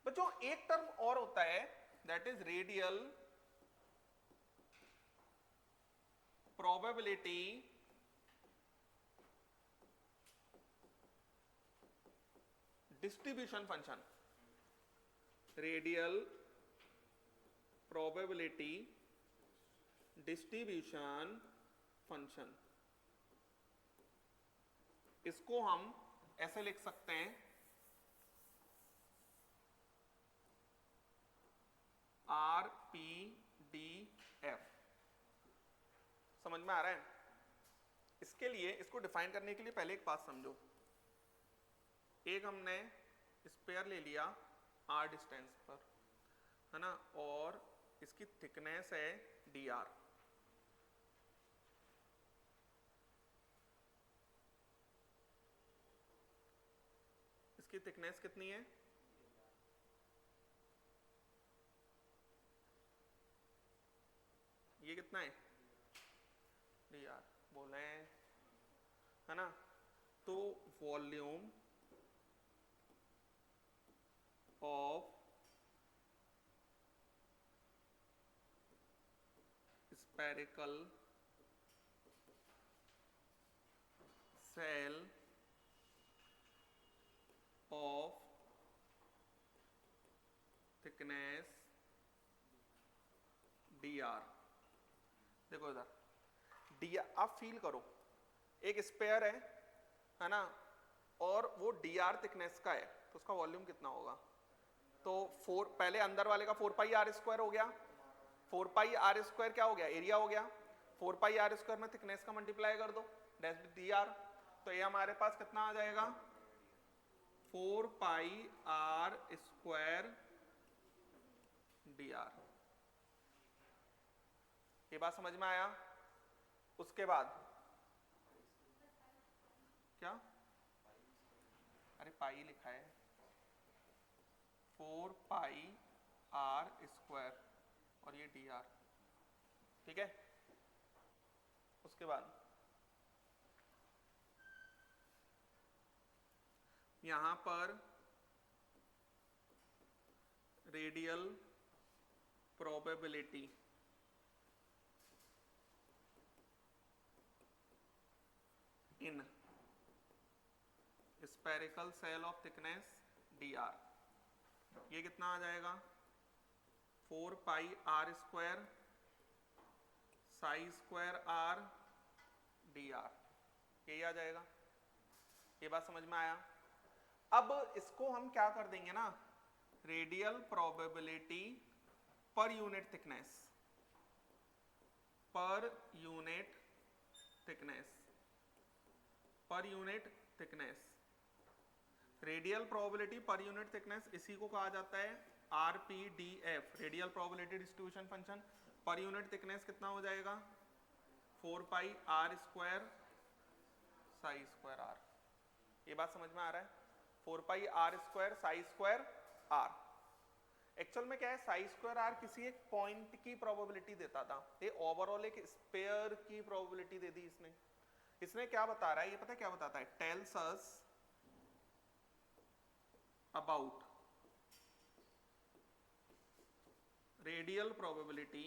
बच्चों एक टर्म और होता है, that is radial probability distribution function. Radial probability distribution function, इसको हम ऐसे लिख सकते हैं, RPDF। समझ में आ रहा है? इसके लिए, इसको डिफाइन करने के लिए पहले एक बात समझो। एक हमने स्पेयर ले लिया r डिस्टेंस पर, है ना, और इसकी थिकनेस है dr। इसकी थिकनेस कितनी है? ये कितना है? dr बोले, है ना। तो volume of spherical shell of thickness dr। देखो इधर dr, आप फील करो, एक स्पेयर है ना, और वो dr थिकनेस का है, तो उसका वॉल्यूम कितना होगा? तो 4, पहले अंदर वाले का 4 पाई आर स्क्वायर हो गया, 4 पाई आर स्क्वायर क्या हो गया? एरिया हो गया। 4 पाई आर स्क्वायर में थिकनेस का मल्टीप्लाई कर दो, दैट्स dr। तो ये हमारे पास कितना आ जाएगा? 4 पाई आर स्क्वायर dr। ये बात समझ में आया? उसके बाद क्या, अरे पाई लिखा है, 4 पाई आर स्क्वायर और ये dr, ठीक है। उसके बाद यहां पर radial probability in spherical shell of thickness dr, ये कितना आ जाएगा? 4 pi are square psi square r dr, यही आ जाएगा। ये बात समझ में आया? अब इसको हम क्या कर देंगे ना, radial probability per unit thickness, per unit thickness, radial probability per unit thickness, इसी को कहा जाता है RPDF, radial probability distribution function. Per unit thickness कितना हो जाएगा? 4 pi are square psi square r. ये बात समझ में आ रहा है? 4 pi are square psi square r. Actual में क्या है, साई स्क्वायर आर किसी एक पॉइंट की प्रोबेबिलिटी देता था, ये ओवरऑल एक स्पेयर की प्रोबेबिलिटी दे दी इसने। इसने क्या बता रहा है, ये पता है क्या बताता है, tells us about radial probability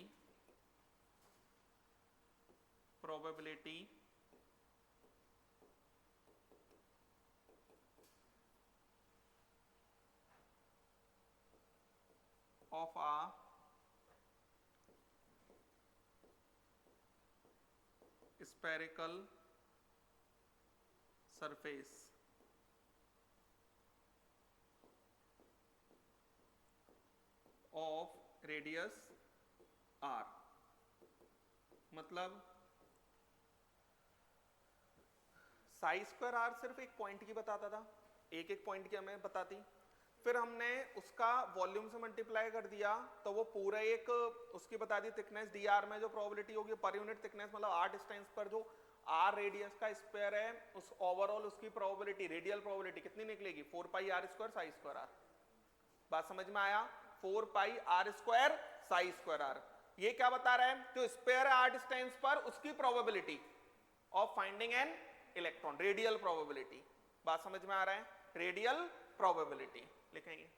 of a spherical surface of radius r। मतलब साई स्क्वायर आर सिर्फ एक पॉइंट की बताता था, एक एक पॉइंट की हमें बताती, फिर हमने उसका वॉल्यूम से मल्टीप्लाई कर दिया तो वो पूरा एक उसकी बता दी थिकनेस डी आर में जो प्रोबेबिलिटी होगी पर यूनिट थिकनेस, मतलब आर डिस्टेंस पर जो आर रेडियस का स्क्वायर है, उस ओवरऑल उसकी प्रोबेबिलिटी रेडियल प्रोबेबिलिटी कितनी निकलेगी, 4 pi are square psi square r. बात समझ में आया? 4 pi are square psi square r. ये क्या बता रहा है, जो स्क्वायर है आर डिस्टेंस पर उसकी probability of finding an electron, radial probability. बात समझ में आ रहा है? रेडियल प्रोबेबिलिटी लिखेंगे।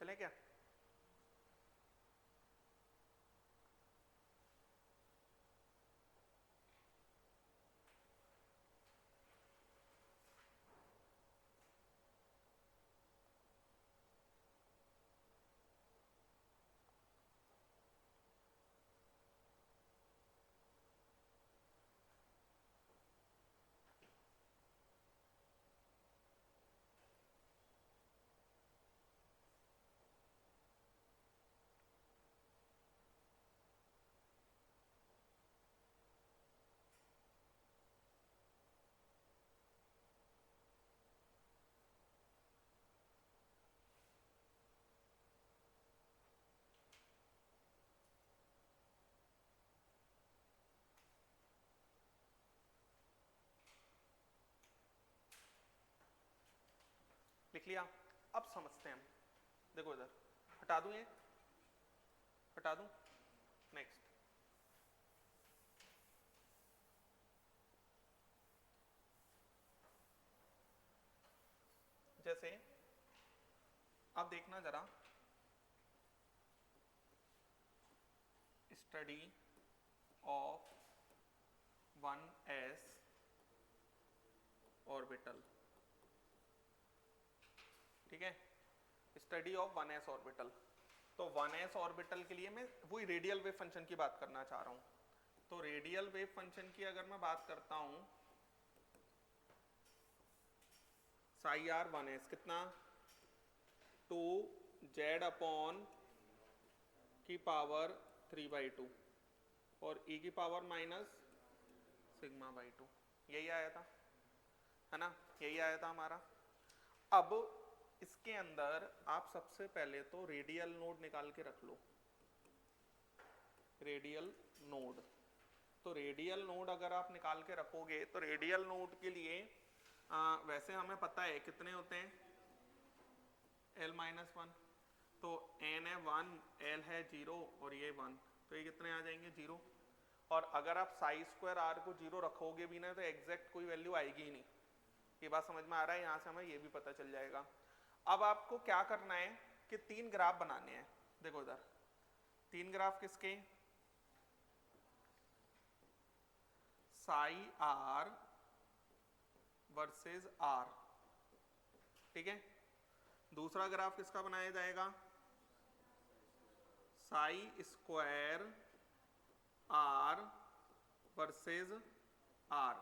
चले क्या? लिख लिया? अब समझते हैं हम। देखो इधर हटा दूं, ये हटा दूं, नेक्स्ट। जैसे अब देखना जरा, स्टडी ऑफ 1s ऑर्बिटल, ठीक है, स्टडी ऑफ 1s ऑर्बिटल। तो 1s ऑर्बिटल के लिए मैं वही रेडियल वेव फंक्शन की बात करना चाह रहा हूं। तो रेडियल वेव फंक्शन की अगर मैं बात करता हूं, साई आर 1s कितना, 2z अपॉन की पावर 3/2 और e की पावर माइनस सिग्मा बाई 2, यही आया था, है ना, यही आया था हमारा। अब इसके अंदर आप सबसे पहले तो रेडियल नोड निकाल के रख लो, रेडियल नोड। तो रेडियल नोड अगर आप निकाल के रखोगे तो रेडियल नोड के लिए वैसे हमें पता है कितने होते हैं, l-1, तो n है 1, l है 0 और ये 1, तो ये कितने आ जाएंगे 0। और अगर आप साई स्क्वायर r को 0 रखोगे भी ना तो एग्जैक्ट कोई वैल्यू आएगी ही नहीं। ये बात समझ में आ रहा है, यहाँ से हमें ये भी पता चल जाएगा। अब आपको क्या करना है कि 3 ग्राफ बनाने हैं। देखो इधर 3 ग्राफ किसके, साई r वर्सेस r, ठीक है। दूसरा ग्राफ किसका बनाया जाएगा, Sai square r versus r।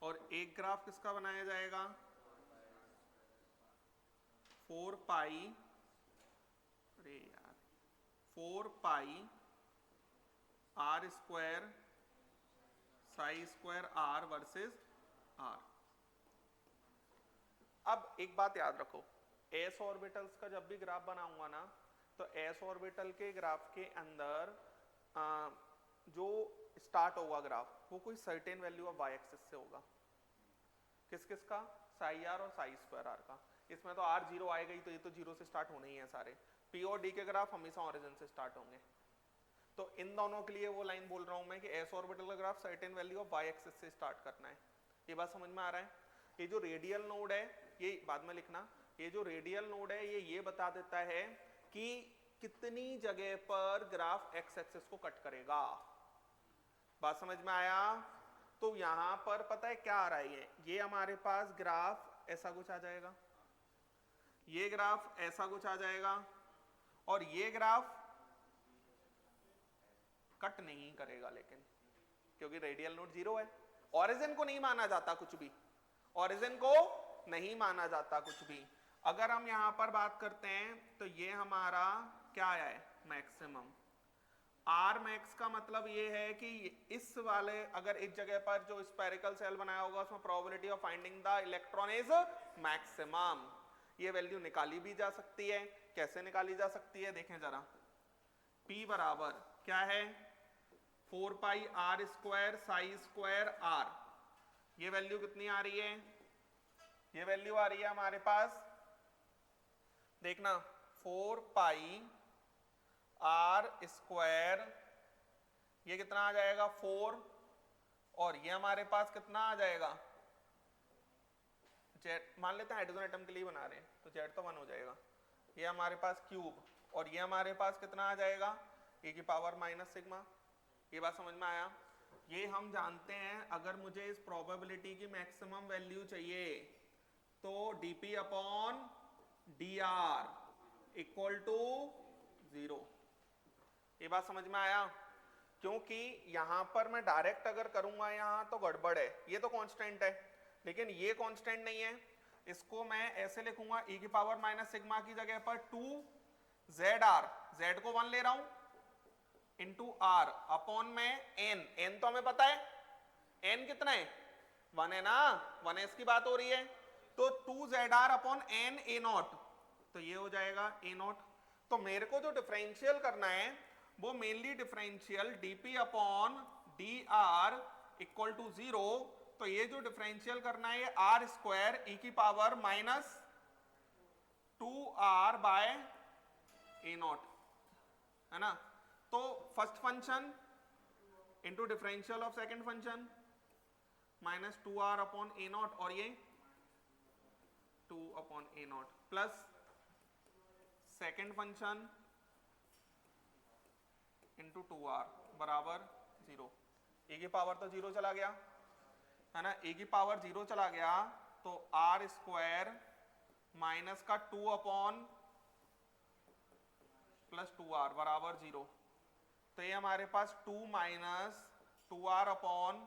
और एक ग्राफ किसका बनाया जाएगा, 4 पाई, अरे यार 4 पाई r square psi square r versus r। अब एक बात याद रखो, s ऑर्बिटल्स का जब भी ग्राफ बनाऊंगा ना तो s ऑर्बिटल के ग्राफ के अंदर जो स्टार्ट होगा ग्राफ वो कोई certain value of y axis से होगा। किस किस का, साई r और साई स्क्वायर r का। इसमें तो r 0 आएगा ही, तो ये तो 0 से स्टार्ट होने ही है सारे। p और d के ग्राफ हमेशा ओरिजिन से स्टार्ट होंगे। तो इन दोनों के लिए वो लाइन बोल रहा हूं मैं कि s ऑर्बिटल का graph certain value of y axis से स्टार्ट करना है। ये बात समझ में आ रहा है। ये जो रेडियल नोड है, ये बाद में लिखना, ये जो रेडियल नोड है ये बता देता है कि कितनी जगह पर ग्राफ x एक्सिस को कट करेगा। बात समझ में आया। तो यहां पर पता है क्या आ रहा है, ये हमारे पास ग्राफ ऐसा कुछ आ जाएगा, ये ग्राफ ऐसा कुछ आ जाएगा, और ये ग्राफ कट नहीं करेगा लेकिन, क्योंकि रेडियल नोड 0 है। ओरिजिन को नहीं माना जाता कुछ भी, ओरिजिन को नहीं माना जाता कुछ भी। अगर हम यहां पर बात करते हैं तो ये हमारा क्या आया है, मैक्सिमम। आर मैक्स का मतलब ये है कि इस वाले, अगर इस जगह पर जो स्फेरिकल सेल बनाया होगा उसमें probability of finding the electron is maximum. ये वैल्यू निकाली भी जा सकती है। कैसे निकाली जा सकती है देखें जरा। P बराबर क्या है, 4 पाई r square psi square r। ये वैल्यू कितनी आ रही है, ये वैल्यू आ रही है हमारे पास, देखना 4 पाई r स्क्वायर, ये कितना आ जाएगा 4, और ये हमारे पास कितना आ जाएगा, जेड मान लेते हैं हाइड्रोजन एटम के लिए बना रहे हैं तो जेड तो 1 हो जाएगा। ये हमारे पास क्यूब, और ये हमारे पास कितना आ जाएगा, e की पावर माइनस सिग्मा। ये बात समझ में आया। ये हम जानते हैं अगर मुझे इस प्रोबेबिलिटी की मैक्सिमम वैल्यू चाहिए तो dp upon dr equal to 0। ये बात समझ में आया। क्योंकि यहां पर मैं डायरेक्ट अगर करूंगा यहां तो गड़बड़ है, ये तो कांस्टेंट है लेकिन ये कांस्टेंट नहीं है। इसको मैं ऐसे लिखूंगा e की पावर माइनस सिग्मा की जगह पर 2zr, z को 1 ले रहा हूं, इंटू r अपॉन में n तो हमें पता है n कितना है 1 है ना, 1s की बात हो रही है, तो 2zr अपॉन n a0, तो ये हो जाएगा a0। तो मेरे को जो डिफरेंशियल करना है वो mainly differential dp upon dr equal to 0। तो ये जो डिफरेंशियल करना है ये r स्क्वायर e की power minus 2r by a0 है ना। तो first function into differential of second function minus 2r upon a0, और ये 2 upon a0 plus second function into 2r बराबर 0। e की पावर तो 0 चला गया है ना, e की पावर 0 चला गया तो r स्क्वायर माइनस का 2 अपॉन प्लस 2r बराबर 0। तो ये हमारे पास 2 minus 2r upon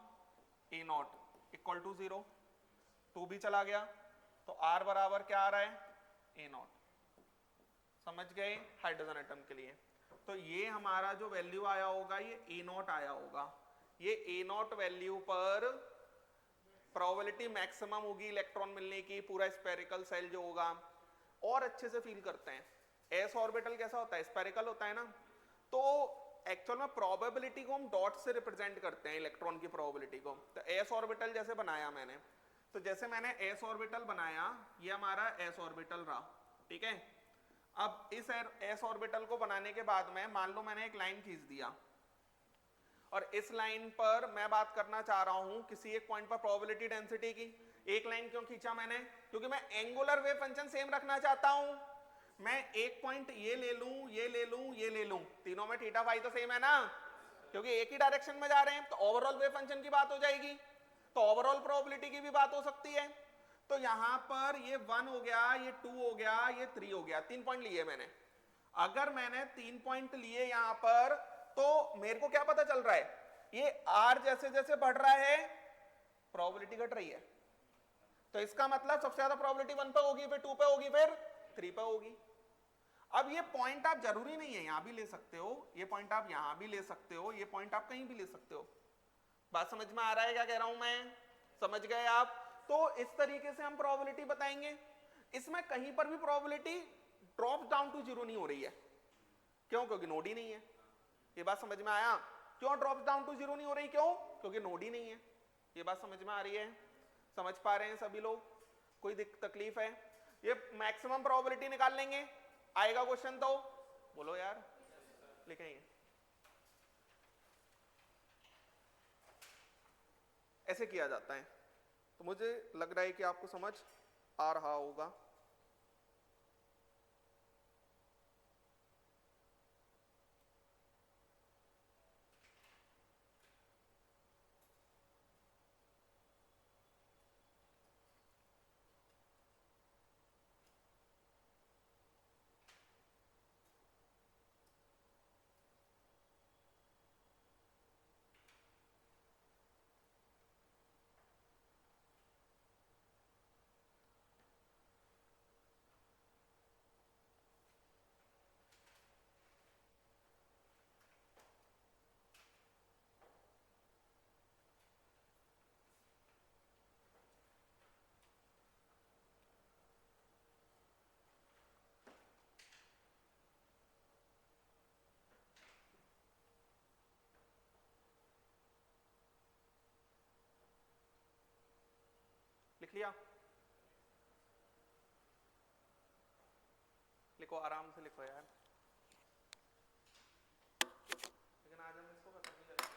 a0 equal to 0। 2 भी चला गया तो r बराबर क्या आ रहा है a0। समझ गए हाइड्रोजन एटम के लिए। तो ये हमारा जो वैल्यू आया होगा ये a0 आया होगा। ये a0 वैल्यू पर प्रोबेबिलिटी मैक्सिमम होगी इलेक्ट्रॉन मिलने की, पूरा स्फेरिकल सेल जो होगा। और अच्छे से फील करते हैं s ऑर्बिटल कैसा होता है, स्फेरिकल होता है ना। तो एक्चुअल में प्रोबेबिलिटी को हम डॉट से रिप्रेजेंट करते हैं, इलेक्ट्रॉन की प्रोबेबिलिटी को। तो एस ऑर्बिटल जैसे बनाया मैंने, तो जैसे मैंने एस ऑर्बिटल बनाया, ये हमारा एस ऑर्बिटल रहा, ठीक है। अब इस एस ऑर्बिटल को बनाने के बाद में मान लो मैंने एक लाइन खींच दिया, और इस लाइन पर मैं बात करना चाह रहा हूं किसी एक पॉइंट पर प्रोबेबिलिटी डेंसिटी की। एक लाइन क्यों खींचा मैंने? क्योंकि मैं एंगुलर वेव फंक्शन सेम रखना चाहता हूं। मैं एक पॉइंट ये ले लूं, ये ले लूं, ये ले लूं, तीनों में थीटा फाई तो सेम है ना, क्योंकि एक ही डायरेक्शन में जा रहे हैं, तो ओवरऑल वेव फंक्शन की बात हो जाएगी, तो ओवरऑल प्रोबेबिलिटी की भी बात हो सकती है। तो यहां पर ये 1 हो गया, ये 2 हो गया, ये 3 हो गया, 3 पॉइंट लिए मैंने। अगर मैंने 3 पॉइंट लिए यहां पर, तो मेरे को क्या पता चल रहा है, ये आर जैसे जैसे बढ़ रहा है प्रोबेबिलिटी घट रही है। तो इसका मतलब सबसे ज्यादा प्रोबेबिलिटी 1 पे होगी, फिर 2 पे होगी, फिर 3 पे होगी। अब ये पॉइंट आप जरूरी नहीं है यहां भी ले सकते हो, ये पॉइंट आप यहां भी ले सकते हो, ये पॉइंट आप कहीं भी ले सकते हो। बात समझ में आ रहा है क्या कह रहा हूं मैं? समझ गए आप? तो इस तरीके से हम प्रोबेबिलिटी बताएंगे। इसमें कहीं पर भी probability drop down to zero नहीं हो रही है। क्यों? क्योंकि नोड ही नहीं है। ये बात समझ में आया? क्यों ड्रॉप डाउन टू जीरो नहीं हो रही? क्यों? क्योंकि नोड ही नहीं है। ये बात समझ में आ रही है? समझ पा रहे हैं सभी लोग? कोई तकलीफ है? ये मैक्सिमम प्रोबेबिलिटी निकाल लेंगे, आएगा क्वेश्चन तो बोलो यार, लिखेंगे। ऐसे किया जाता है। तो मुझे लग रहा है कि आपको समझ आ रहा होगा। लिख लिया? लिखो, आराम से लिखो यार। लेकिन आज हम इसको खत्म नहीं करेंगे।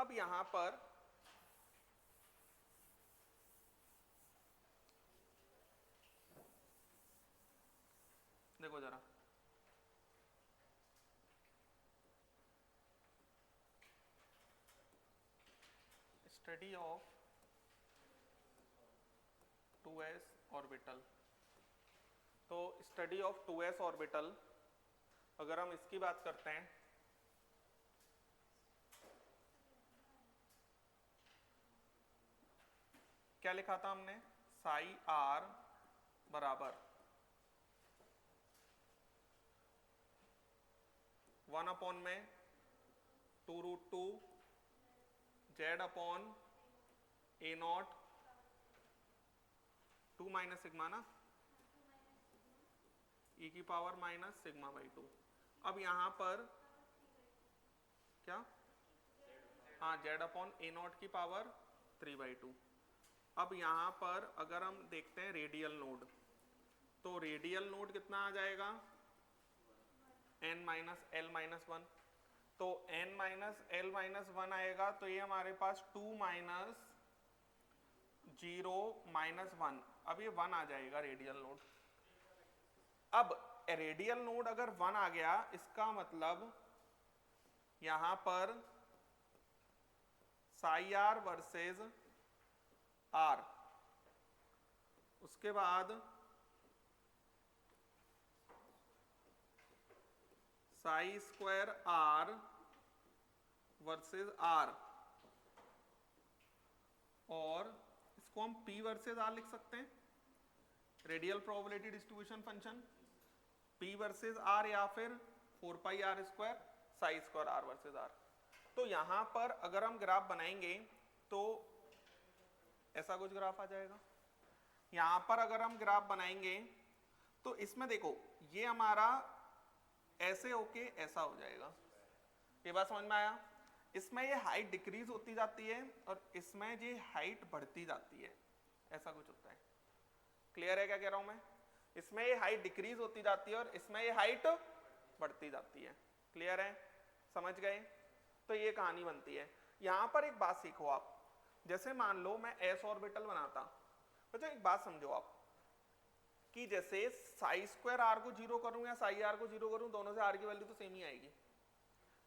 अब यहां पर देखो जरा, स्टडी ऑफ 2s ऑर्बिटल। तो स्टडी ऑफ 2s ऑर्बिटल अगर हम इसकी बात करते हैं, क्या लिखा था हमने, साई आर बराबर 1 अपॉन में 2√2 Z upon a not 2 minus sigma ना, ई की पावर माइनस सिग्मा बाई 2। अब यहां पर क्या, हाँ जेड अपॉन ए नॉट की पावर 3/2। अब यहां पर अगर हम देखते हैं रेडियल नोड, तो रेडियल नोड कितना आ जाएगा, n माइनस एल माइनस 1। तो n माइनस एल माइनस 1 आएगा, तो ये हमारे पास 2 माइनस 0 माइनस 1, अब ये 1 आ जाएगा रेडियल नोड। अब रेडियल नोड अगर 1 आ गया, इसका मतलब यहां पर साई आर वर्सेस आर, उसके बाद psi square are versus r, और इसको हम P वर्सेस आर लिख सकते हैं, radial probability distribution function P versus r, या फिर 4 pi are square psi square are versus r. तो यहां पर अगर हम ग्राफ बनाएंगे तो ऐसा कुछ ग्राफ आ जाएगा। यहां पर अगर हम ग्राफ बनाएंगे तो इसमें देखो, ये हमारा ऐसे होके ऐसा हो जाएगा, ये बात समझ में आया। इसमें ये हाइट डिक्रीज होती जाती है और इसमें ये हाइट बढ़ती जाती है, ऐसा कुछ होता है। क्लियर है क्या कह रहा हूं मैं, इसमें ये हाइट डिक्रीज होती जाती है और इसमें ये हाइट बढ़ती जाती है। क्लियर है, समझ गए। तो ये कहानी बनती है। यहां पर एक बात सीखो आप, जैसे मान लो मैं एस ऑर्बिटल बनाता, बच्चों एक बात समझो आप, कि जैसे साई स्क्वायर आर को 0 करूं या साई आर को 0 करूं, दोनों से आर की वैल्यू तो सेम ही आएगी।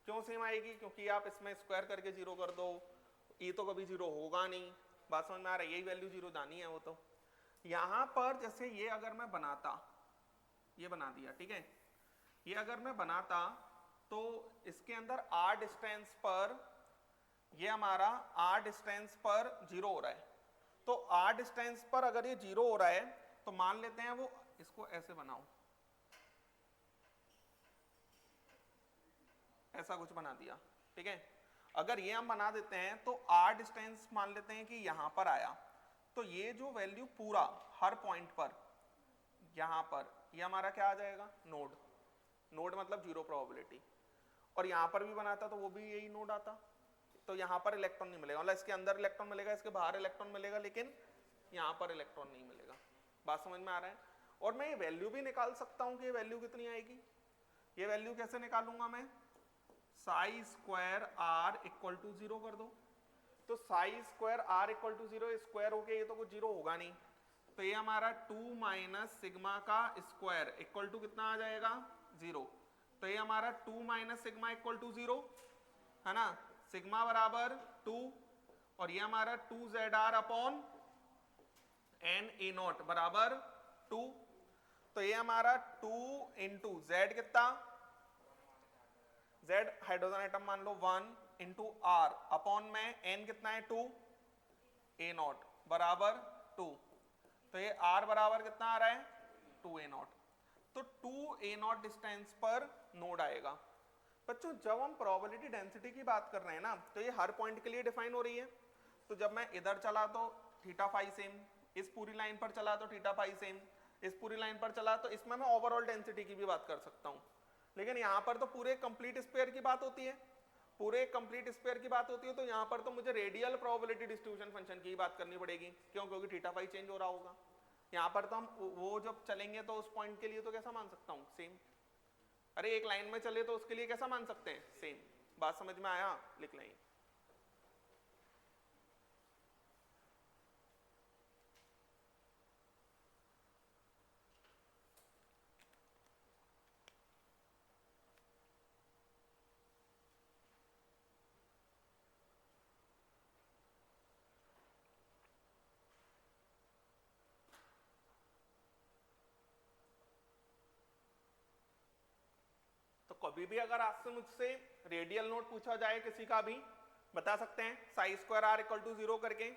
क्यों सेम आएगी, क्योंकि आप इसमें स्क्वायर करके 0 कर दो, ये तो कभी 0 होगा नहीं। बात समझ में आ रहा है, यही वैल्यू 0 जानी है वो तो। यहां पर जैसे ये अगर मैं बनाता, ये बना दिया, ठीक है, ये अगर मैं बनाता तो इसके अंदर आर डिस्टेंस पर, ये हमारा आर डिस्टेंस पर 0 हो रहा है। तो आर डिस्टेंस पर अगर ये 0 हो रहा है तो मान लेते हैं वो, इसको ऐसे बनाओ, ऐसा कुछ बना दिया, ठीक है। अगर ये हम बना देते हैं तो आर डिस्टेंस मान लेते हैं कि यहां पर आया, तो ये जो वैल्यू पूरा हर पॉइंट पर यहां पर, ये हमारा क्या आ जाएगा, नोड। नोड मतलब 0 प्रोबेबिलिटी। और यहां पर भी बनाता तो वो भी यही नोड आता, तो यहां पर इलेक्ट्रॉन नहीं मिलेगा, मतलब इसके अंदर इलेक्ट्रॉन मिलेगा, इसके बाहर इलेक्ट्रॉन मिलेगा, लेकिन यहां पर इलेक्ट्रॉन नहीं मिलेगा। बात समझ में आ रहा है। और मैं ये वैल्यू भी निकाल सकता हूं कि ये वैल्यू कितनी आएगी। ये वैल्यू कैसे निकालूंगा मैं, psi square R equal to 0 कर दो। तो psi square R equal to 0, square हो गया, ये तो कुछ 0 होगा नहीं, तो ये हमारा 2 माइनस सिग्मा का स्क्वायर इक्वल टू कितना आ जाएगा, 0। तो ये हमारा 2 माइनस सिग्मा इक्वल टू 0 है ना, सिग्मा बराबर 2, और ये हमारा 2zr upon N A not बराबर 2। तो ये हमारा 2 इंटू जेड कितना, जेड हाइड्रोजन एटम मान लो 1 इंटू आर अपॉन में एन कितना है 2, ए नॉट बराबर 2। तो ये आर बराबर कितना आ रहा है, 2 ए नॉट। तो 2 ए नॉट डिस्टेंस पर नोड आएगा। बच्चों जब हम प्रोबेबिलिटी डेंसिटी की बात कर रहे हैं ना, तो ये हर पॉइंट के लिए डिफाइन हो रही है। तो जब मैं इधर चला तो थीटा फाई सेम, इस पूरी लाइन पर चला तो थीटा फाई सेम, इस पूरी लाइन पर चला तो इसमें मैं ओवरऑल डेंसिटी की भी बात कर सकता हूं। लेकिन यहां पर तो पूरे कंप्लीट स्फीयर की बात होती है, पूरे कंप्लीट स्फीयर की बात होती है, तो यहां पर तो मुझे रेडियल प्रोबेबिलिटी डिस्ट्रीब्यूशन फंक्शन की बात करनी पड़ेगी। क्यों, क्योंकि थीटा फाई चेंज हो रहा होगा। यहां पर तो हम वो जब चलेंगे तो उस पॉइंट के लिए तो कैसा मान सकता हूं, सेम। अरे एक लाइन में चले तो उसके लिए कैसा मान सकते हैं, सेम। बात समझ में आया, लिख लें। कभी भी अगर आपसे मुझसे रेडियल नोड पूछा जाए किसी का भी, बता सकते हैं psi square R equal to 0 करके,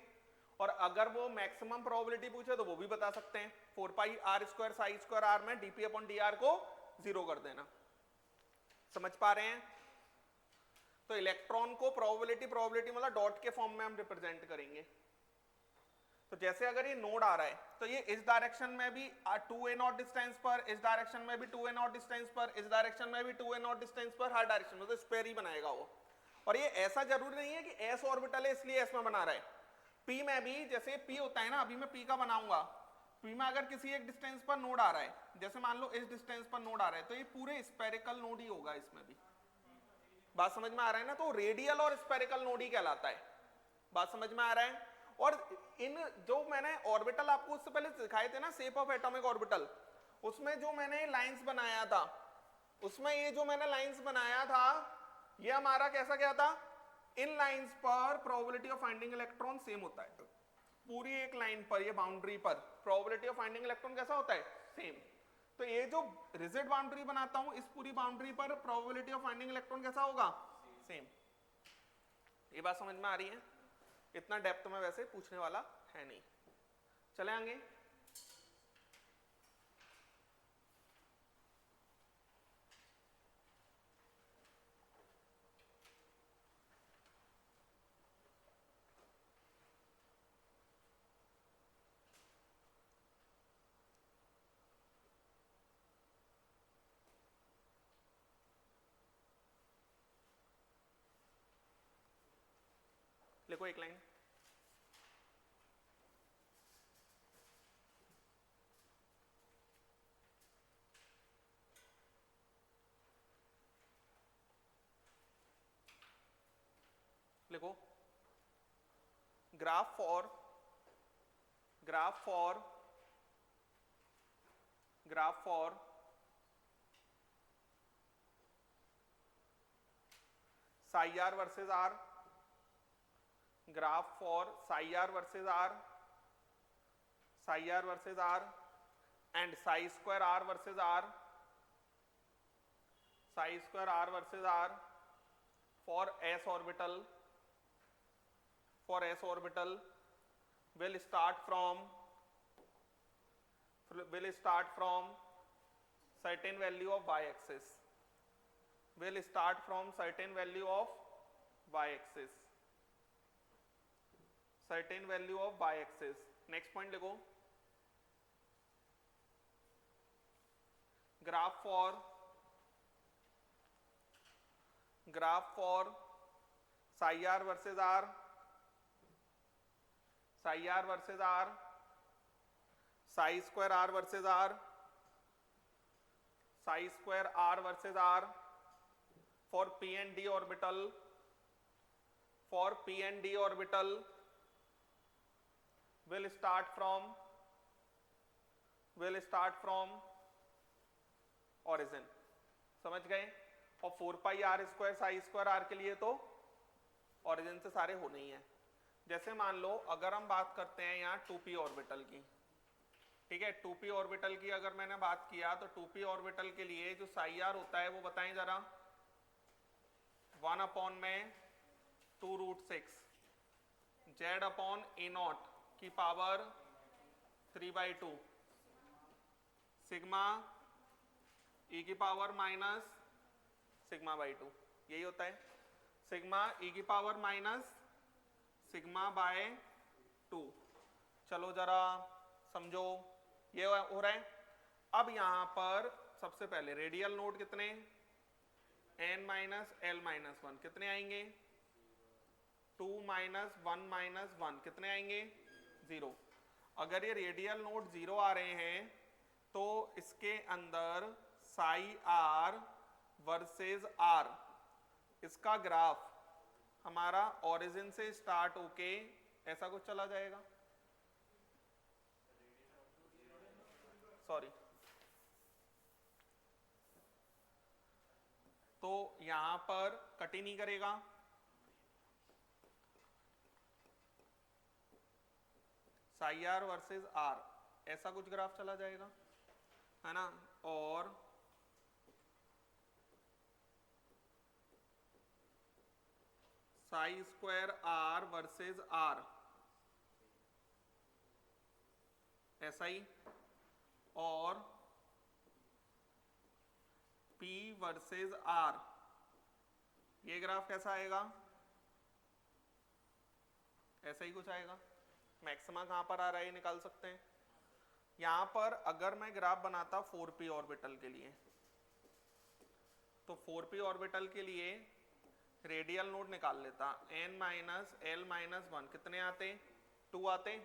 और अगर वो मैक्सिमम प्रोबेबिलिटी पूछे तो वो भी बता सकते हैं 4 pi are square psi square r में डीपी अपॉन डी आर को 0 कर देना। समझ पा रहे हैं? तो इलेक्ट्रॉन को प्रोबेबिलिटी मतलब डॉट के फॉर्म में हम रिप्रेजेंट करेंगे। तो जैसे अगर ये नोड आ रहा है तो ये इस डायरेक्शन में भी 2a0 डिस्टेंस पर, इस डायरेक्शन में भी 2a0 डिस्टेंस पर, इस डायरेक्शन में भी 2a0 डिस्टेंस पर, हर डायरेक्शन में तो स्क्वायर ही बनाएगा वो। और ये ऐसा जरूरी नहीं है कि s ऑर्बिटल है इसलिए s में बना रहा है, p में भी जैसे p होता है ना, अभी मैं p का बनाऊंगा, p में अगर किसी एक डिस्टेंस पर नोड आ रहा है, जैसे मान लो इस डिस्टेंस पर नोड आ रहा है, तो ये पूरे स्फेरिकल नोड ही होगा इसमें भी। बात समझ में आ रहा है ना? तो रेडियल और स्फेरिकल नोड ही कहलाता है। बात समझ में आ रहा है? और इन जो मैंने ऑर्बिटल आपको उससे पहले दिखाए थे ना, शेप ऑफ एटॉमिक ऑर्बिटल, उसमें जो मैंने लाइंस बनाया था, उसमें ये जो मैंने लाइंस बनाया था ये हमारा कैसा क्या था, इन लाइंस पर probability of finding electron same होता है। पूरी एक लाइन पर, ये बाउंड्री पर प्रोबेबिलिटी ऑफ फाइंडिंग इलेक्ट्रॉन कैसा होता है, सेम। तो ये जो रिजिड बाउंड्री बनाता हूं, इस पूरी बाउंड्री पर प्रोबेबिलिटी ऑफ फाइंडिंग इलेक्ट्रॉन कैसा होगा, सेम। ये बात समझ में आ रही है? इतना डेप्थ में वैसे पूछने वाला है नहीं। चले आगे। लिखो एक लाइन, लिखो graph for psi r versus r, graph for psi r versus r, and psi square r versus r, for s orbital will start from certain value of y axis, next point लिखो, graph for psi r versus r, psi square r versus r, for p and d orbital, will start from origin। समझ गए? और 4 pi are square psi square r के लिए तो origin से सारे होने ही हैं। जैसे मान लो अगर हम बात करते हैं यहाँ 2p ऑर्बिटल की, ठीक है, 2p ऑर्बिटल की अगर मैंने बात किया तो 2p ऑर्बिटल के लिए जो साई आर होता है वो बताएं जरा, 1 अपॉन में 2√6 z अपॉन a0 की पावर 3/2 सिग्मा e की पावर माइनस σ/2, यही होता है, सिग्मा e की पावर माइनस σ/2। चलो जरा समझो ये हो रहा है। अब यहां पर सबसे पहले रेडियल नोड कितने, n-l-1 कितने आएंगे, 2 - 1 - 1 कितने आएंगे, 0। अगर ये रेडियल नोड 0 आ रहे हैं तो इसके अंदर साई r वर्सेस r, इसका ग्राफ हमारा ओरिजिन से स्टार्ट होके ऐसा कुछ चला जाएगा, सॉरी, तो यहां पर कट ही नहीं करेगा, साई r वर्सेस r ऐसा कुछ ग्राफ चला जाएगा, है ना। और psi square R versus are, ऐसा ही, और P वर्सेज R, ये ग्राफ कैसा आएगा? ऐसा ही कुछ आएगा। मैक्सिमा कहां पर आ रहा है ये निकाल सकते हैं। यहां पर अगर मैं ग्राफ बनाता 4p ऑर्बिटल के लिए, तो 4p ऑर्बिटल के लिए रेडियल नोड निकाल लेता, n माइनस एल माइनस 1, कितने आते? 2 आते।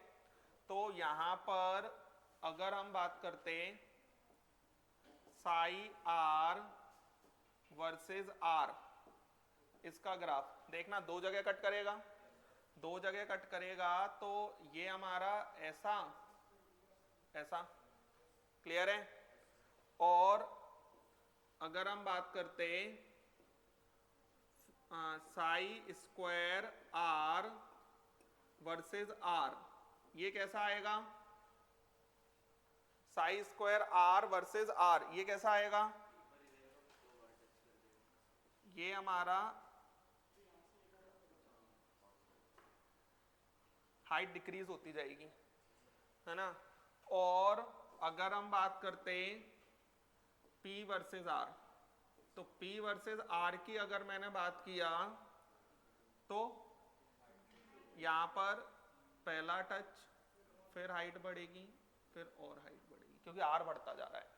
तो यहां पर अगर हम बात करते साई आर वर्सेस आर, इसका ग्राफ देखना, दो जगह कट करेगा, दो जगह कट करेगा, तो ये हमारा ऐसा ऐसा, क्लियर है। और अगर हम बात करते psi square are versus R, ये कैसा आएगा? Psi square are versus R, ये कैसा आएगा? ये हमारा हाइट डिक्रीज होती जाएगी, है ना। और अगर हम बात करते P वर्सेस R, तो P वर्सेस R की अगर मैंने बात किया, तो यहां पर पहला टच, फिर हाइट बढ़ेगी, फिर और हाइट बढ़ेगी, क्योंकि R बढ़ता जा रहा है,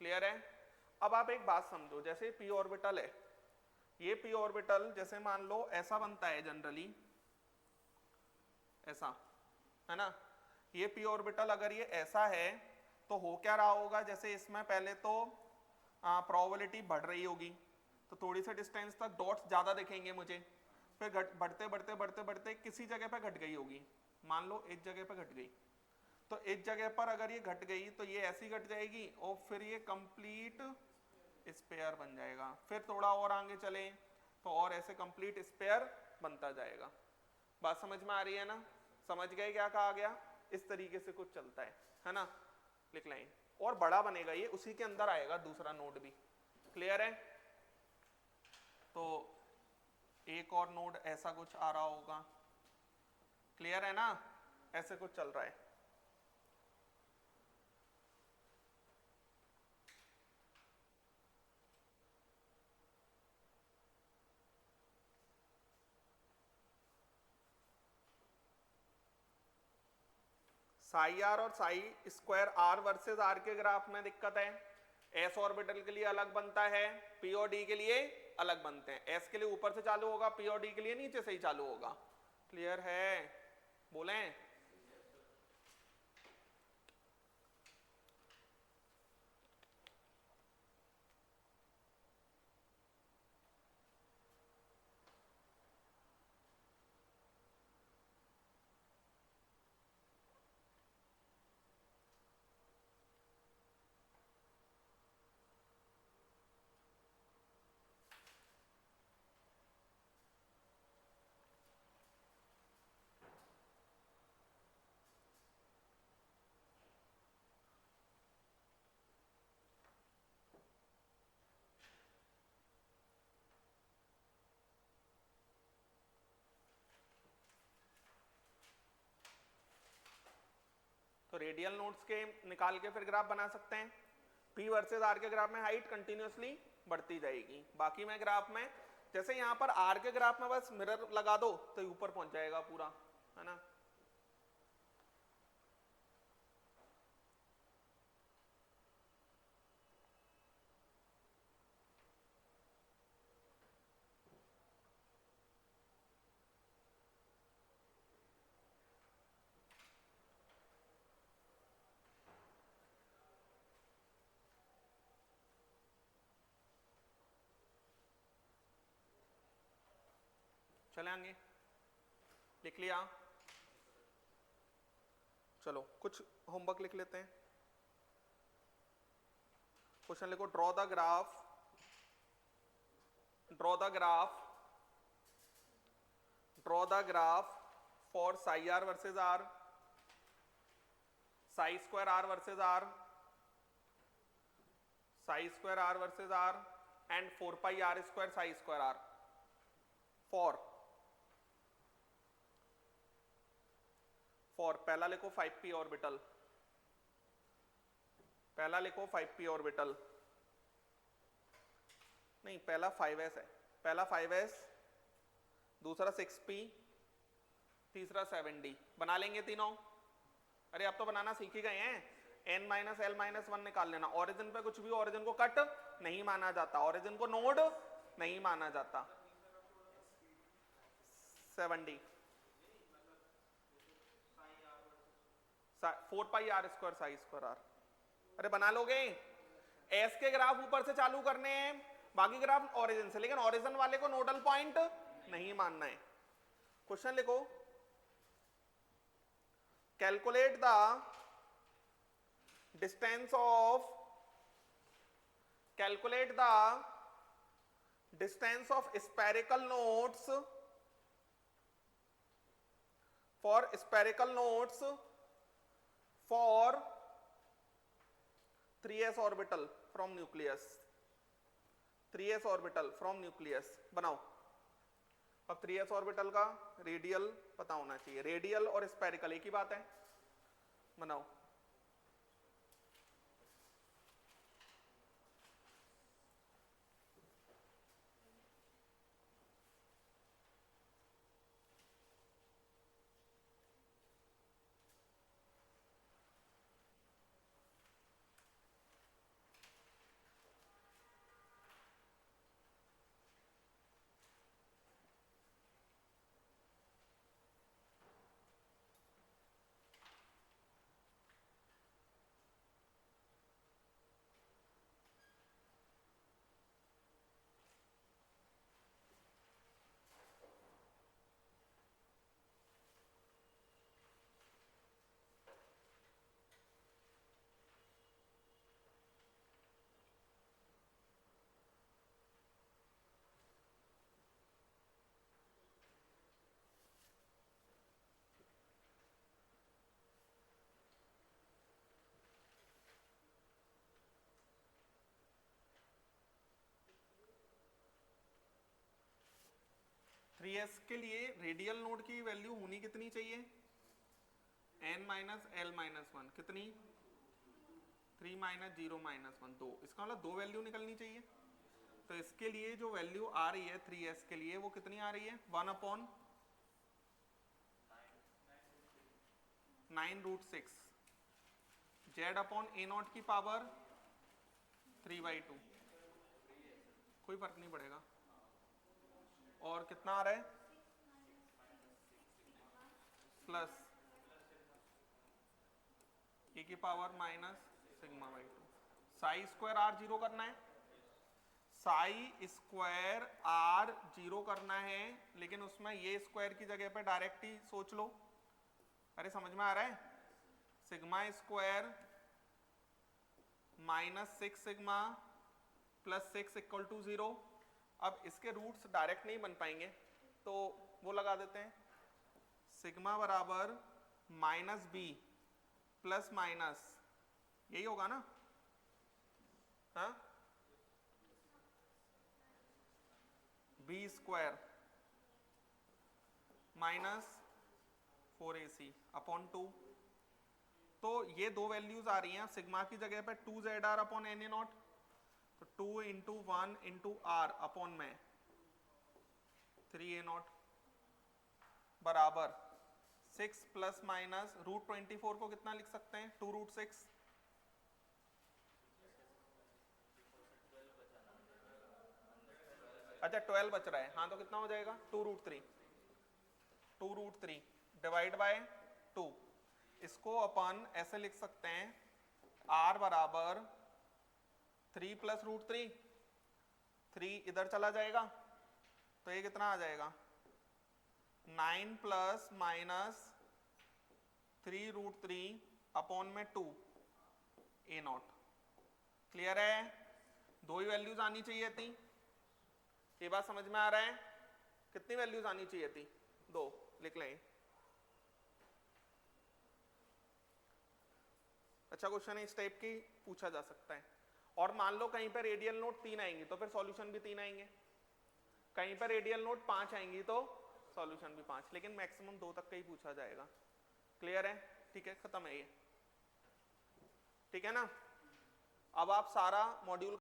क्लियर है। अब आप एक बात समझो, जैसे P ऑर्बिटल है, ये P ऑर्बिटल जैसे मान लो ऐसा बनता है जनरली, ऐसा, है ना। ये P ऑर्बिटल अगर ये ऐसा है, तो हो क्या रहा होगा, जैसे इसमें पहले तो प्रोबेबिलिटी बढ़ रही होगी, तो थोड़ी सी डिस्टेंस तक डॉट्स ज्यादा दिखेंगे मुझे, फिर बढ़ते बढ़ते बढ़ते बढ़ते किसी जगह पे घट गई होगी, मान लो इस जगह पे घट गई, तो इस जगह पर अगर ये घट गई तो ये ऐसी घट जाएगी, और फिर ये कंप्लीट स्पेयर बन जाएगा। फिर थोड़ा और आगे चले तो और ऐसे कंप्लीट स्पेयर बनता जाएगा। बात समझ में आ रही है ना? समझ गए क्या कहा गया? इस तरीके से कुछ चलता है ना। लिख लाइन, और बड़ा बनेगा ये, उसी के अंदर आएगा दूसरा नोड भी, क्लियर है। तो एक और नोड ऐसा कुछ आ रहा होगा, क्लियर है ना, ऐसे कुछ चल रहा है। साई आर और psi square are versus R के ग्राफ में दिक्कत है। एस ऑर्बिटल के लिए अलग बनता है, पी और डी के लिए अलग बनते हैं। एस के लिए ऊपर से चालू होगा, पी और डी के लिए नीचे से ही चालू होगा, क्लियर है? बोलें? तो रेडियल नोड्स के निकाल के फिर ग्राफ बना सकते हैं। P वर्सेस R के ग्राफ में हाइट कंटिन्यूअसली बढ़ती जाएगी, बाकी में ग्राफ में जैसे यहाँ पर R के ग्राफ में बस मिरर लगा दो तो ऊपर पहुंच जाएगा पूरा, है ना। चले आगे, लिख लिया? चलो कुछ होमवर्क लिख लेते हैं। क्वेश्चन लिखो, draw the graph for psi R versus R, psi square R versus R, psi square R versus R, and 4 pi are square psi square R for 4 पहला लिखो 5p ऑर्बिटल, पहला लिखो 5p ऑर्बिटल, नहीं पहला 5s है, पहला 5s, दूसरा 6p, तीसरा 7d। बना लेंगे तीनों? अरे आप तो बनाना सीख ही गए हैं। n माइनस एल माइनस 1 निकाल लेना। ओरिजिन पे कुछ भी, ओरिजिन को कट नहीं माना जाता, ओरिजिन को नोड नहीं माना जाता। 7d 4 pi are square psi square R. अरे बना लोगे? एस के ग्राफ ऊपर से चालू करने हैं, बाकी ग्राफ ओरिजिन से, लेकिन ओरिजिन वाले को नोडल पॉइंट नहीं मानना है। क्वेश्चन लिखो, calculate the distance of spherical nodes for spherical nodes for 3s orbital from nucleus, 3s orbital from nucleus. बनाओ। अब 3s ऑर्बिटल का रेडियल पता होना चाहिए, रेडियल और स्पेरिकल एक ही बात है। बनाओ। थ्री एस के लिए रेडियल नोड की वैल्यू होनी कितनी चाहिए? n माइनस एल माइनस 1 कितनी? 3 माइनस 0 माइनस 1 2। इसका मतलब दो वैल्यू निकलनी चाहिए। तो इसके लिए जो वैल्यू आ रही है 3s के लिए वो कितनी आ रही है? 1 upon 9√6 z upon a naught की पावर 3/2। कोई फर्क नहीं पड़ेगा। और कितना आ रहा है? प्लस ए की पावर माइनस सिग्मा/2। साई स्क्वायर आर जीरो करना है, साई स्क्वायर आर जीरो करना है, लेकिन उसमें ये स्क्वायर की जगह पे डायरेक्ट ही सोच लो। अरे समझ में आ रहा है? Sigma square minus 6 sigma plus 6 equal to 0। अब इसके रूट्स डायरेक्ट नहीं बन पाएंगे तो वो लगा देते हैं, सिग्मा बराबर माइनस बी प्लस माइनस, यही होगा ना? हाँ, B square minus 4ac upon 2। तो ये दो वैल्यूज आ रही हैं, सिग्मा की जगह पे 2zr upon N A not, तो 2 इंटू 1 इंटू आर अपॉन में 3a नॉट बराबर 6 प्लस माइनस √24 को कितना लिख सकते हैं? 2√6। अच्छा 12 बच रहा है, हाँ तो कितना हो जाएगा? 2√3, 2√3 डिवाइड बाय 2। इसको अपन ऐसे लिख सकते हैं, r बराबर 3 प्लस √3, 3 इधर चला जाएगा तो ये कितना आ जाएगा? 9 प्लस माइनस 3√3 अपॉन में 2 ए नॉट। क्लियर है? दो ही वैल्यूज आनी चाहिए थी। ये बात समझ में आ रहा है? कितनी वैल्यूज आनी चाहिए थी? दो। लिख लें। अच्छा क्वेश्चन है, इस टाइप की पूछा जा सकता है। और मान लो कहीं पर रेडियल नोट 3 आएंगी तो फिर सॉल्यूशन भी 3 आएंगे, कहीं पर रेडियल नोट 5 आएंगी तो सॉल्यूशन भी 5, लेकिन मैक्सिमम 2 तक का ही पूछा जाएगा। क्लियर है? ठीक है, खत्म है ये। ठीक है ना? अब आप सारा मॉड्यूल